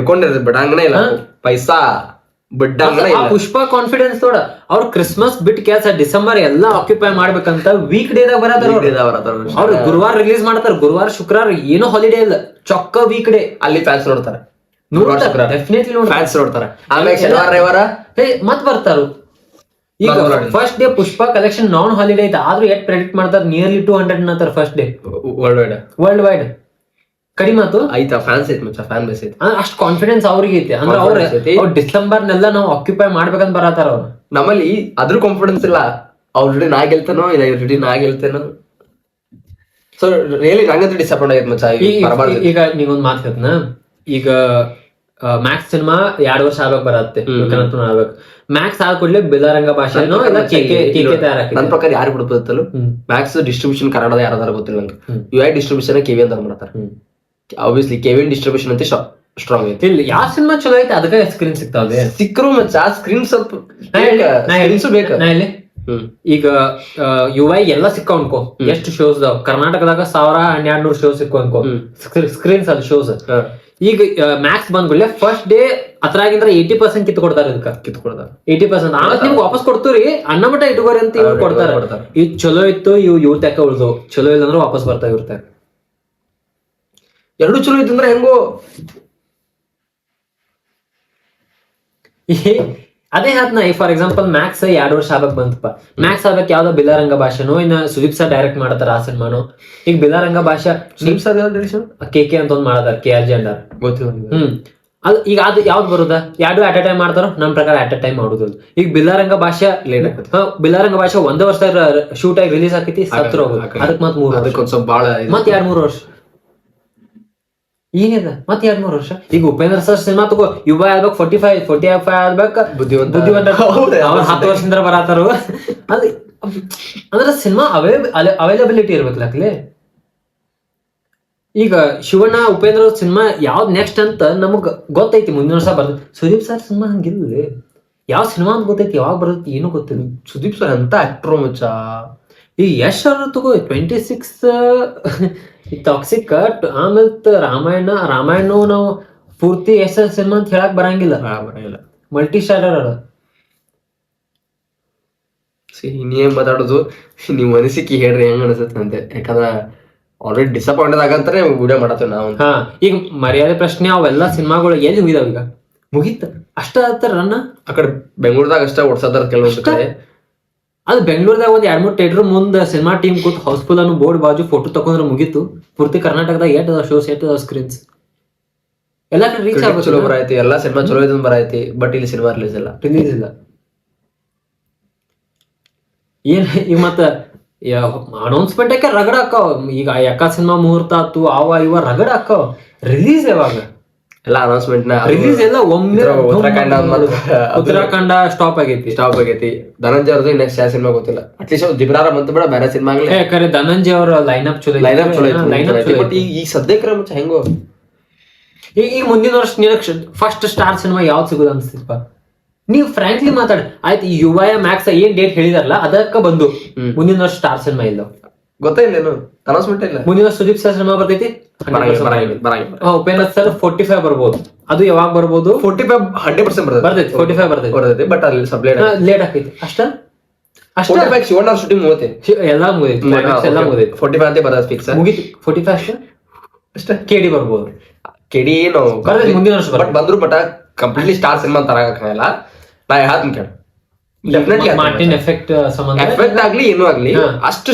ಬಿಡಂಗನೇ ಇಲ್ಲ, ಪೈಸಾ ಬಿಟ್ಟಂಗನೇ ಇಲ್ಲ. ಪುಷ್ಪ ಕಾನ್ಫಿಡೆನ್ಸ್ ತೋಡ ಅವ್ರು ಕ್ರಿಸ್ಮಸ್ ಬಿಟ್ ಕೆಲಸ ಡಿಸೆಂಬರ್ ಎಲ್ಲಾ ಆಕ್ಯುಪೈ ಮಾಡ್ಬೇಕಂತ ವೀಕ್ ಡೇದಾಗ ಬರತಾರ ಅವ್ರು. ಗುರುವಾರ ರಿಲೀಸ್ ಮಾಡ್ತಾರ, ಗುರುವಾರ ಶುಕ್ರವಾರ ಏನೋ ಹಾಲಿಡೇ ಇಲ್ಲ, ಚೊಕ್ಕ ವೀಕ್ ಡೇ. ಅಲ್ಲಿ ಫ್ಯಾನ್ಸ್ ನೋಡ್ತಾರ, ಡೆಫಿನೆಟ್ಲಿ ಫ್ಯಾನ್ಸ್ ನೋಡ್ತಾರ. ಆಮೇಲೆ ಶನಿವಾರ ರವಿವಾರ ಮತ್ ಬರ್ತಾರ. ಈಗ first day Pushpa collection non holiday ಐತೆ, ಆದ್ರೂ ಎಟ್ ಪ್ರೆಡಿಕ್ಟ್ ಮಾಡ್ತಾರ ನಿಯರ್ಲಿ 200 ಅನ್ನತಾರ ಫಸ್ಟ್ ಡೇ ವರ್ಲ್ಡ್ ವೈಡ್. ಕಡಿಮೆ ಆತು ಆಯ್ತಾ, ಫ್ಯಾನ್ಸ್ ಐತಿ ಮಚ್ಚ, ಫ್ಯಾನ್ ಬೇಸ್ ಐತಿ. ಅಷ್ಟ್ ಕಾನ್ಫಿಡೆನ್ಸ್ ಅವ್ರಿಗೆ ಐತಿ. ಅಂದ್ರೆ ಅವ್ರ ಡಿಸೆಂಬರ್ನೆಲ್ಲ ನಾವು ಆಕ್ಯುಪೈ ಮಾಡ್ಬೇಕಂತ ಬರತಾರ ಅವ್ರು. ನಮ್ಮಲ್ಲಿ ಅದ್ರ ಕಾನ್ಫಿಡೆನ್ಸ್ ಇಲ್ಲ. ಅವ್ರ ಜೊತೆ ನಾ ಗೆಲ್ತೇನೋ ಇಲ್ಲ ಇವ್ರ ಜೊತೆ ನಾ ಗೆಲ್ತೇನೋ. ಸೊ ರಿಯಲಿ ನಂಗಂತೂ ಡಿಸಪಾಯಿಂಟ್ ಆಗೈತೆ ಮಚ್ಚ. ಈಗ ನೀವೊಂದ್ ಮಾತು ಹೇಳ್ತನ, ಈಗ ಮ್ಯಾಕ್ಸ್ ಸಿನಿಮಾ 2 ವರ್ಷ ಆಗ್ಬೇಕು ಬರತ್ತೆ, ಆಗ್ಬೇಕು. ಮ್ಯಾಕ್ಸ್ ಆದ ಕೂಡಲೇ ಬಿದಾರಂಗ ಭಾಷೆನೋ ಇಲ್ಲ KK ತಯಾರಾಕಿ. ನನ್ನ ಪ್ರಕಾರ ಯಾರು ಬಿಡ್ಬೋದಲ್ಲ, ಮ್ಯಾಕ್ಸ್ ಡಿಸ್ಟ್ರಿಬ್ಯೂಷನ್ ಕನ್ನಡದ ಯಾರಾದಾರ ಗೊತ್ತಿಲ್ಲ ನಂಗೆ. UI ಡಿಸ್ಟ್ರಿಬ್ಯೂಷನ್ KV ಅಂತ ಮಾಡ್ತಾರ. ಆಬ್ವಿಯಸ್ಲಿ KV ಡಿಸ್ಟ್ರಿಬ್ಯೂಷನ್ ಅಂತ ಸ್ಟ್ರಾಂಗ್ ಐತಿ. ಇಲ್ಲಿ ಯಾವ ಸಿನಿಮಾ ಚಲೋ ಐತೆ ಅದಕ್ಕೆ ಸ್ಕ್ರೀನ್ ಸಿಗ್ತಾವೆ. ಸಿಕ್ಕರು ಮಚ್ಚ, ಆ ಸ್ಕ್ರೀನ್ ಸ್ವಲ್ಪ ಬೇಕು. ಈಗ UI ಎಲ್ಲ ಸಿಕ್ಕ ಅನ್ಕೋ, ಎಷ್ಟು ಶೋಸ್ ಅದಾವ ಕರ್ನಾಟಕದಾಗ 1000-1200 ಶೋಸ್ ಸಿಕ್ಕ ಅನ್ಕೋ, ಸ್ಕ್ರೀನ್ಸ್ ಅಲ್ಲಿ ಶೋಸ್. ಈಗ ಮ್ಯಾಕ್ಸ್ ಬಂದ್ಬಿಡ್ಲೆ ಫಸ್ಟ್ ಡೇ ಅದ್ರಾಗಿಂದ್ರ 80% ಕಿತ್ಕೊಡ್ತಾರ, ಇದಕ್ಕ ಕಿತ್ಕೊಡ್ತಾರ 80%. ಆಮೇಲೆ ನಿಮ್ಗೆ ವಾಪಸ್ ಕೊಡ್ತೀರಿ, ಅನ್ನ ಮಟ್ಟ ಇಟ್ಕೋರಿ ಅಂತ ಇವ್ರು ಕೊಡ್ತಾರ. ಇದು ಚಲೋ ಇತ್ತು, ಇವ್ ತಕ್ಕ ಉಳ್ದು, ಚಲೋ ಇಲ್ಲ ಅಂದ್ರೆ ವಾಪಸ್ ಬರ್ತಾವ ಇವ್ರ ತಕ್ಕ. ಎರಡು ಚಲೋ ಇತ್ತಂದ್ರೆ ಹೆಂಗೋ. ಅದೇ ಹೇಳ್ತನ, ಫಾರ್ ಎಕ್ಸಾಂಪಲ್ ಮ್ಯಾಕ್ಸ್ 2 ವರ್ಷ ಆಗ್ಬೇಕು ಬಂತಪ್ಪ. ಮ್ಯಾಕ್ಸ್ ಆಗ್ಬೇಕು ಯಾವ್ದೋ ಬಿಲಾರಂಗ ಭಾಷೆನೋ, ಇನ್ನ ಸುದೀಪ್ ಸರ್ ಡೈರೆಕ್ಟ್ ಮಾಡತಾರ ಆ ಸಿನಿಮಾನು. ಈಗ ಬಿಲಾರಂಗ ಭಾಷೆ ಸುದೀಪ್ ಸರ್ KK ಅಂತ ಒಂದ್ ಮಾಡತಾರ, KRG ಅಂಡರ್. ಅದು ಈಗ ಅದು ಯಾವ್ದು ಬರುದಾ, 2 ಅಟ್ ಎ ಟೈಮ್ ಮಾಡ್ತಾರೋ? ನಮ್ ಪ್ರಕಾರ ಅಟ್ ಎ ಟೈಮ್ ಮಾಡುದಿಲ್ಲ. ಈಗ ಬಿಲಾರಂಗ ಭಾಷೆ ಲೇಟ್ ಆಗುತ್ತೆ. ಬಿಲಾರಂಗ ಭಾಷೆ 1 ವರ್ಷ ಶೂಟ್ ಆಗಿ ರಿಲೀಸ್ ಆಕೈತಿ, ಸತ್ರ ಹೋಗುದು. ಅದಕ್ಕೆ ಮತ್ 3 ವರ್ಷ, ಮತ್ 2-3 ವರ್ಷ ಏನಿದೆ, ಮತ್ 2-3 ವರ್ಷ. ಈಗ ಉಪೇಂದ್ರ ಸರ್ ಸಿನಿಮಾ ತಗೋ, ಯುವ ಆಗ್ಬೇಕು 45 ಆಗ್ಬೇಕು, ಬುದ್ಧಿವಂತ 10 ವರ್ಷದಿಂದ ಬರತಾರ. ಅದು ಅಂದ್ರೆ ಸಿನಿಮಾ ಅವೈಲಬಿಲಿಟಿ ಇರ್ಬೇಕಲ್ಲ. ಈಗ ಶಿವಣ್ಣ ಉಪೇಂದ್ರ ಸಿನಿಮಾ ಯಾವ್ದ್ ನೆಕ್ಸ್ಟ್ ಅಂತ ನಮಗ್ ಗೊತ್ತೈತಿ, ಮುಂದಿನ ವರ್ಷ ಬರ್ತೈತಿ. ಸುದೀಪ್ ಸರ್ ಸಿನಿಮಾ ಹಂಗಿಲ್ಲ, ಯಾವ ಸಿನಿಮಾ ಅಂತ ಗೊತ್ತೈತಿ, ಯಾವಾಗ ಬರ್ತೈತಿ ಏನೂ ಗೊತ್ತಿಲ್ಲ. ಸುದೀಪ್ ಸರ್ ಅಂತ ಆಕ್ಟರ್ ಮಚ್ಚ. ಈ ಯಶ್ ಅವ್ರ ತಗೋ 26 ಈ ಟಾಕ್ಸಿಕ್ ಆಮೇಲೆ ರಾಮಾಯಣ ನಾವು ಪೂರ್ತಿ ಎಸ್ ಸಿನಿಮಾ ಅಂತ ಹೇಳಕ್ ಬರಂಗಿಲ್ಲ. ಮಲ್ಟಿ ಸ್ಟಾರರ್ ಅದ. ನೀವೇನ್ ಮಾತಾಡೋದು ನೀವ್ ಅನಿಸಿಕೆ ಹೇಳ್ರಿ ಹೆಂಗ್ ಅನ್ಸುತ್ತೆ ಅಂತೆ. ಯಾಕಂದ್ರ ಆಲ್ರೆಡಿ ಡಿಸಪಾಯಿಂಟ್ ಆಗಂತಾನೆ ವಿಡಿಯೋ ಮಾಡತ್ತೇವೆ ನಾವು. ಈಗ ಮರ್ಯಾದೆ ಪ್ರಶ್ನೆ ಅವೆಲ್ಲ ಸಿನಿಮಾಗಳು ಎಲ್ಲಿ ಹೋಗಿದಾವ ಈಗ ಮುಗೀತ ಅಷ್ಟ ರನ್ನ. ಆ ಕಡೆ ಬೆಂಗಳೂರದಾಗ ಅಷ್ಟ ಓಡ್ಸದಾರ ಕೆಲವೊಂದು ಕಡೆ. ಅದು ಬೆಂಗಳೂರದಾಗ ಒಂದ್ 2-3 ಥಿಯೇಟರ್ ಮುಂದೆ ಸಿನಿಮಾ ಟೀಮ್ ಕೂತ್ ಹೌಸ್ಫುಲ್ ಅನ್ನೋ ಬೋರ್ಡ್ ಬಾಜು ಫೋಟೋ ತಕೊಂಡ್ರೆ ಮುಗೀತು. ಪೂರ್ತಿ ಕರ್ನಾಟಕದಾಗ 8 ಶೋಸ್ 8 ಸ್ಕ್ರೀನ್ಸ್ ಎಲ್ಲಾ ಕಡೆ ರೀಚ್ ಆಗ ಚಲೋ ಬರೈತಿ. ಎಲ್ಲಾ ಸಿನಿಮಾ ಚಲೋ ಇದನ್ ಬರೈತಿ. ಬಟ್ ಇಲ್ಲಿ ಸಿನಿಮಾ ರಿಲೀಸ್ ಇಲ್ಲ. ಏನ್ ಈಗ ಮತ್ತ ಅನೌನ್ಸ್ಮೆಂಟ್ ಯಾಕೆ ರಗಡ ಹಾಕಾವ. ಈಗ ಯಕ್ಕ ಸಿನಿಮಾ ಮುಹೂರ್ತ ಆತು ಅವ ಇವ ರಗಡ ಹಾಕಾವ. ರಿಲೀಸ್ ಯಾವಾಗ ಎಲ್ಲ ಅನೌನ್ಸ್ಮೆಂಟ್ ರಿಲೀಸ್ ಎಲ್ಲ ಒಮ್ಮೆ ಉತ್ತರಾಖಂಡ ಸ್ಟಾಪ್ ಆಗೈತಿ. ಧನಂಜಯ ಅವ್ರದ್ದು ನೆಕ್ಸ್ಟ್ ಯಾವ ಸಿನಿಮಾ ಗೊತ್ತಿಲ್ಲ. ಅಟ್ಲೀಸ್ಟ್ ದಿಬ್ರಾರ ಬಂತು ಬೇಡ ಬೇರೆ ಸಿನಿಮಾ ಯಾಕಂದ್ರೆ ಧನಂಜಯ ಅವರ ಲೈನ್ ಚಲೋ. ಬಟ್ ಈ ಸದ್ಯಕ್ಕೆ ಮುಂಚೆ ಹೆಂಗೋ ಈಗ ಮುಂದಿನ ವರ್ಷ ನಿನಗೆ ಫಸ್ಟ್ ಸ್ಟಾರ್ ಸಿನಿಮಾ ಯಾವ್ದು ಸಿಗುದು ಅನ್ಸ್ತಿಪ್ಪ? ನೀವು ಫ್ರಾಂಕ್ಲಿ ಮಾತಾಡಿ ಆಯ್ತು. ಈ ಯುವ ಮ್ಯಾಕ್ಸ್ ಏನ್ ಡೇಟ್ ಹೇಳಿದಾರಲ್ಲ ಅದಕ್ಕ ಬಂದು ಮುಂದಿನ ವರ್ಷ ಸ್ಟಾರ್ ಸಿನಿಮಾ ಇಲ್ಲ. ಗೊತ್ತಿಲ್ಲೇನು ಅನೌನ್ಸ್ಮೆಂಟ್ ಇಲ್ಲ. ಮುಂದಿನ ವರ್ಷ ಸುದೀಪ್ ಸರ್ ಸಿನಿಮಾ ಬರ್ತೈತಿ. ಉಪೇಂದ್ರ ಸರ್ 45 ಬರ್ಬೋದು. ಅದು ಯಾವಾಗ ಬರ್ಬೋದು? 45 100% ಬರ್ತೈತಿ. 45 ಬರ್ತೈತಿ. ಬಟ್ ಅಲ್ಲಿ ಸ್ವಲ್ಪ ಲೇಟ್ ಆಕೈತಿ ಅಷ್ಟ. 45 ಶಿವಣ್ಣ ಶೂಟಿಂಗ್ ಮುಗಿತೈತಿ. ಎಲ್ಲ ಮುಗಿದೈತಿ. 45 ಅಂತ ಬರೋದು ಫಿಕ್ಸ್ ಮುಗಿತು. 45 ಅಷ್ಟ. ಕೆಡಿ ಬರ್ಬೋದು. ಕೆಡಿ ಏನು ಮುಂದಿನ ವರ್ಷ ಬಟ್ ಬಂದ್ರು. ಬಟ್ ಕಂಪ್ಲೀಟ್ಲಿ ಸ್ಟಾರ್ ಸಿನಿಮಾ ತರಕಾಗಲ್ಲ. ನಾ ಹೇಳ್ತೀನಿ ಕೇಳ. ಮಾರ್ಟಿನ್ ಎಫೆಕ್ಟ್ ಸಂಬಂಧ ಎಫೆಕ್ಟ್ ಆಗ್ಲಿ ಏನೂ ಆಗ್ಲಿ ಅಷ್ಟು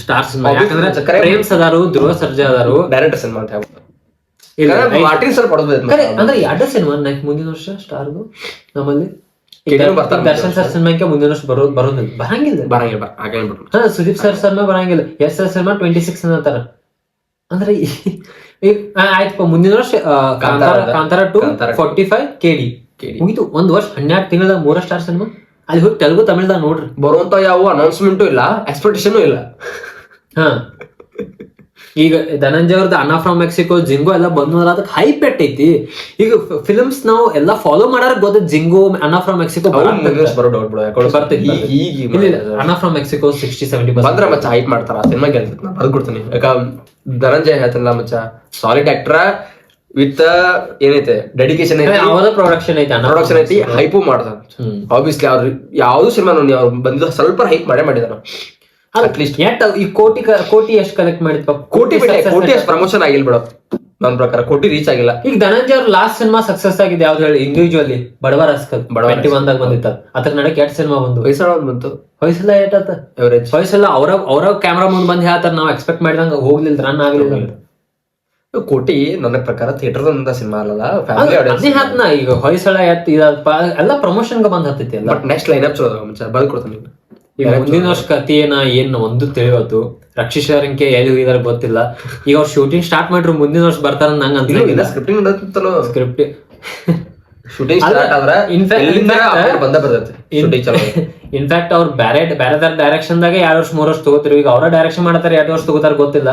ಸ್ಟಾರ್ ಸಿನಿಮಾ. ಯಾಕಂದ್ರೆ ಪ್ರೇಮ್ಸ್ ಅದಾರು, ಧ್ರುವ ಸರ್ಜಾ ಅದಾರು, ಡೈರೆಕ್ಟರ್ ಸಿನಿಮಾ ಅಂತ ಮಾರ್ಟಿನ್ ಸರ್ ಪಡೋದು. ಅಂದ್ರೆ 2 ಸಿನಿಮಾ ಮುಂದಿನ ವರ್ಷ ಸ್ಟಾರ್ದು ನಮ್ಮಲ್ಲಿ. ದರ್ಶನ್ ಸರ್ ಸಿನಿಮಾಕ್ಕೆ ಮುಂದಿನ ವರ್ಷ ಬರಂಗಿಲ್ಲ. ಸುದೀಪ್ ಸರ್ ಸಿನಿಮಾ ಬರಂಗಿಲ್ಲ. ಎಸ್ ಸರ್ ಸಿನಿಮಾ 26 ಅಂತಾರ. ಅಂದ್ರೆ ಆಯ್ತಪ್ಪ ಮುಂದಿನ ವರ್ಷ ಕಾಂತಾರ 2 45 ಕೆಡಿ ಮುಗಿತು. 1 ವರ್ಷ 12 ತಿಂಗಳ 3 ಸ್ಟಾರ್ ಸಿನಿಮಾ. ಅಲ್ಲಿ ಹೋಗಿ ತೆಲುಗು ತಮಿಳ್ದಾಗ ನೋಡ್ರಿ. ಬರುವಂತ ಯಾವ ಅನೌನ್ಸ್ಮೆಂಟು ಇಲ್ಲ, ಎಕ್ಸ್ಪೆಕ್ಟೇಷನ್ ಇಲ್ಲ. ಈಗ ಧನಂಜಯ ಅವ್ರದ್ದು ಅನಾ ಫ್ರಮ್ ಮೆಕ್ಸಿಕೋ, ಜಿಂಗೋ ಎಲ್ಲ ಬಂದ್ರ ಅದಕ್ಕೆ ಹೈಪ್ ಐತಿ. ಈಗ ಫಿಲ್ಮ್ಸ್ ನಾವು ಎಲ್ಲ ಫಾಲೋ ಮಾಡಾರ ಗೊತ್ತ. ಜಿಂಗೋ, ಅನಾ ಫ್ರಮ್ ಮೆಕ್ಸಿಕೋ ಬರ್ತೈತಿ. ಅನಾ ಫ್ರಮ್ ಮೆಕ್ಸಿಕೋ 60-70% ಬಂದ್ರ ಮಚ್ಚ ಹೈಪ್ ಮಾಡ್ತಾರ. ಸಿನಿಮಾ ಗೆಲ್ತೈತಿ. ನಾ ಬರ್ಕೊಡ್ತೀನಿ. ಯಾಕ ಧನಂಜಯ ಹೇಳ್ತಾನಲ್ಲ ಮಚ್ಚ, ಸಾಲಿಡ್ ಆಕ್ಟರ್ ವಿತ್ ಏನೈತೆ ಡೆಡಿಕೇಶನ್ ಐತಿ, ಪ್ರೊಡಕ್ಷನ್ ಐತಿ, ಹೈಪು ಮಾಡ್ತಾನ. ಆಬ್ವಿಯಸ್ಲಿ ಅವ್ರು ಯಾವ್ದು ಸಿನಿಮಾ ನೋಡಿ ಅವ್ರು ಬಂದಿದ್ದು ಸ್ವಲ್ಪ ಹೈಪ್ ಮಾಡಿದಾರ. ಅಟ್ಲೀಸ್ಟ್ ಈ ಕೋಟಿ ಎಷ್ಟು ಕಲೆಕ್ಟ್ ಮಾಡಿದ್ಪ? ಕೋಟಿ ಅಷ್ಟು ಪ್ರಮೋಷನ್ ಆಗಿಲ್ಲ ಬಿಡ ನನ್ನ ಪ್ರಕಾರ. ಕೋಟಿ ರೀಚ್ ಆಗಿಲ್ಲ. ಈಗ ಧನಂಜಯ ಅವ್ರ ಲಾಸ್ಟ್ ಸಿನಿಮಾ ಸಕ್ಸಸ್ ಆಗಿದೆ ಯಾವ್ದು ಹೇಳಿ? ಇಂಡಿವಿಜುವಲಿ ಬಡವ ರಾಸ್ಕಲ್ 21 ಬಂದಿತ್ತ. ಅದ್ರ ನಡಕ್ 2 ಸಿನಿಮಾ ಬಂದು. ಹೊಯ್ಸಳ ಏಟತ್ತ ಎವರೇಜ್. ಹೊಯ್ಸಳ ಅವ್ರ ಕ್ಯಾಮ್ರಾ ಮುಂದ್ ಬಂದ್ ಹೇಳ್ತಾರ. ನಾವ್ ಎಕ್ಸ್ಪೆಕ್ಟ್ ಮಾಡಿದಂಗ ಹೋಗ್ಲಿಲ್ಲ, ರನ್ ಆಗ್ಲಿಲ್ಲ. ಕೋಟಿ ನನ್ನ ಪ್ರಕಾರ ಥಿಯೇಟರ್ ಸಿನಿಮಾ ಅಲ್ಲ, ಈಗ ಹೊಯ್ಸಳ ಎಲ್ಲ ಪ್ರಮೋಷನ್ ಬಂದ್ ಹತ್ತೈತಿ. ಬಟ್ ನೆಕ್ಸ್ಟ್ ಲೈನ್ ಅಪ್ ಬರ್ಕೊಡ್ತಾನೆ. ಈಗ ಮುಂದಿನ ವರ್ಷ ಕತಿ ಏನ್ ಒಂದು ತಿಳಿವತ್ತು. ರಕ್ಷಿಶರಂಕೆ ಎಲ್ಲಿ ಹೋಗಿದಾರ ಗೊತ್ತಿಲ್ಲ. ಈಗ ಅವ್ರು ಶೂಟಿಂಗ್ ಸ್ಟಾರ್ಟ್ ಮಾಡ್ರು ಮುಂದಿನ ವರ್ಷ ಬರ್ತಾರ ನಂಗ ಅಂತ. ಸ್ಕ್ರಿಪ್ಟ್ ಶೂಟಿಂಗ್ ಸ್ಟಾರ್ಟ್ ಆದ್ರ ಇನ್ಫ್ಯಾಕ್ಟ್ ಅವ್ರು ಬೇರೆ ಡೈರೆಕ್ಷನ್ ದಾಗ 2 ವರ್ಷ 3 ವರ್ಷ ತಗೋತಾರ. ಈಗ ಅವ್ರ ಡೈರೆಕ್ಷನ್ ಮಾಡತಾರ 2 ವರ್ಷ ತಗೋತಾರ ಗೊತ್ತಿಲ್ಲ.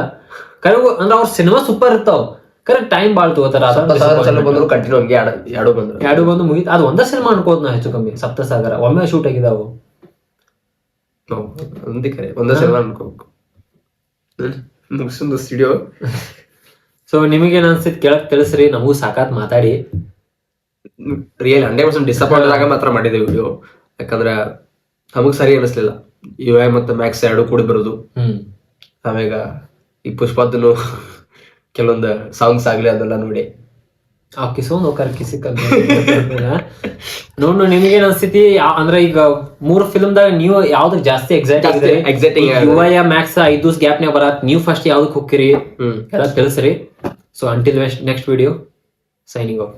ಕರೆಕ್ಟ್ ಅಂದ್ರೆ ಅವ್ರ ಸಿನಿಮಾ ಸೂಪರ್ ಇರ್ತಾವ. ಕರೆಕ್ಟ್ ಟೈಮ್ ಬಾಳ್ ತಗೋತಾರ. 2 ಬಂದು ಮುಗಿತ್. ಅದು ಒಂದ ಸಿನಿಮಾ ಅನ್ಕೋದ್ ನಾ ಹೆಚ್ಚು ಕಮ್ಮಿ. ಸಪ್ತಸಾಗರ ಒಮ್ಮೆ ಶೂಟ್ ಆಗಿದಾವು. ಒಂದ ಸಿನಿಮಾ ಅನ್ಕೋಬೇಕು. ಸ್ಟುಡಿಯೋ. ಸೊ ನಿಮಗೇನ್ ಅನ್ಸಿತ್ ಕೆಳಗ್ ತಿಳಿಸ್ರಿ. ನಮಗೂ ಸಾಕಾತ್ ಮಾತಾಡಿ. ರಿಯಲ್ 100% ಡಿಸಪಾಯಿಂಟ್ ಆಗ ಮಾತ್ರ ಮಾಡಿದೆ ವಿಡಿಯೋ. ಯಾಕಂದ್ರ ನಮಗ್ ಸರಿ ಅನಿಸ್ಲಿಲ್ಲ. ಯುಐ ಮತ್ತೆ ಮ್ಯಾಕ್ಸ್ 2 ಕೂಡಿ ಬರೋದು. ಆಮ್ಯಾಗ ಈ ಪುಷ್ಪದ್ದು ಕೆಲವೊಂದು ಸಾಂಗ್ಸ್ ಆಗ್ಲಿ ಅದೆಲ್ಲ ನೋಡಿ ನೋಡು ನಿಮ್ಗೇನ್ ಅನ್ಸ್ಥಿತಿ? ಅಂದ್ರೆ ಈಗ 3 ಫಿಲ್ಮ್ದಾಗ ನೀವು ಯಾವ್ದಕ್ ಜಾಸ್ತಿ ಎಕ್ಸೈಟಿಂಗ್? ಯುವಯ ಮ್ಯಾಕ್ಸ್ 5 ಗ್ಯಾಪ್ನ್ಯಾಗ ಬರತ್. ನೀವು ಫಸ್ಟ್ ಯಾವ್ದಕ್ ಹೋಗ್ತೀರಿ ಎಲ್ಲ ತಿಳಿಸ್ರಿ. So until next video, signing off.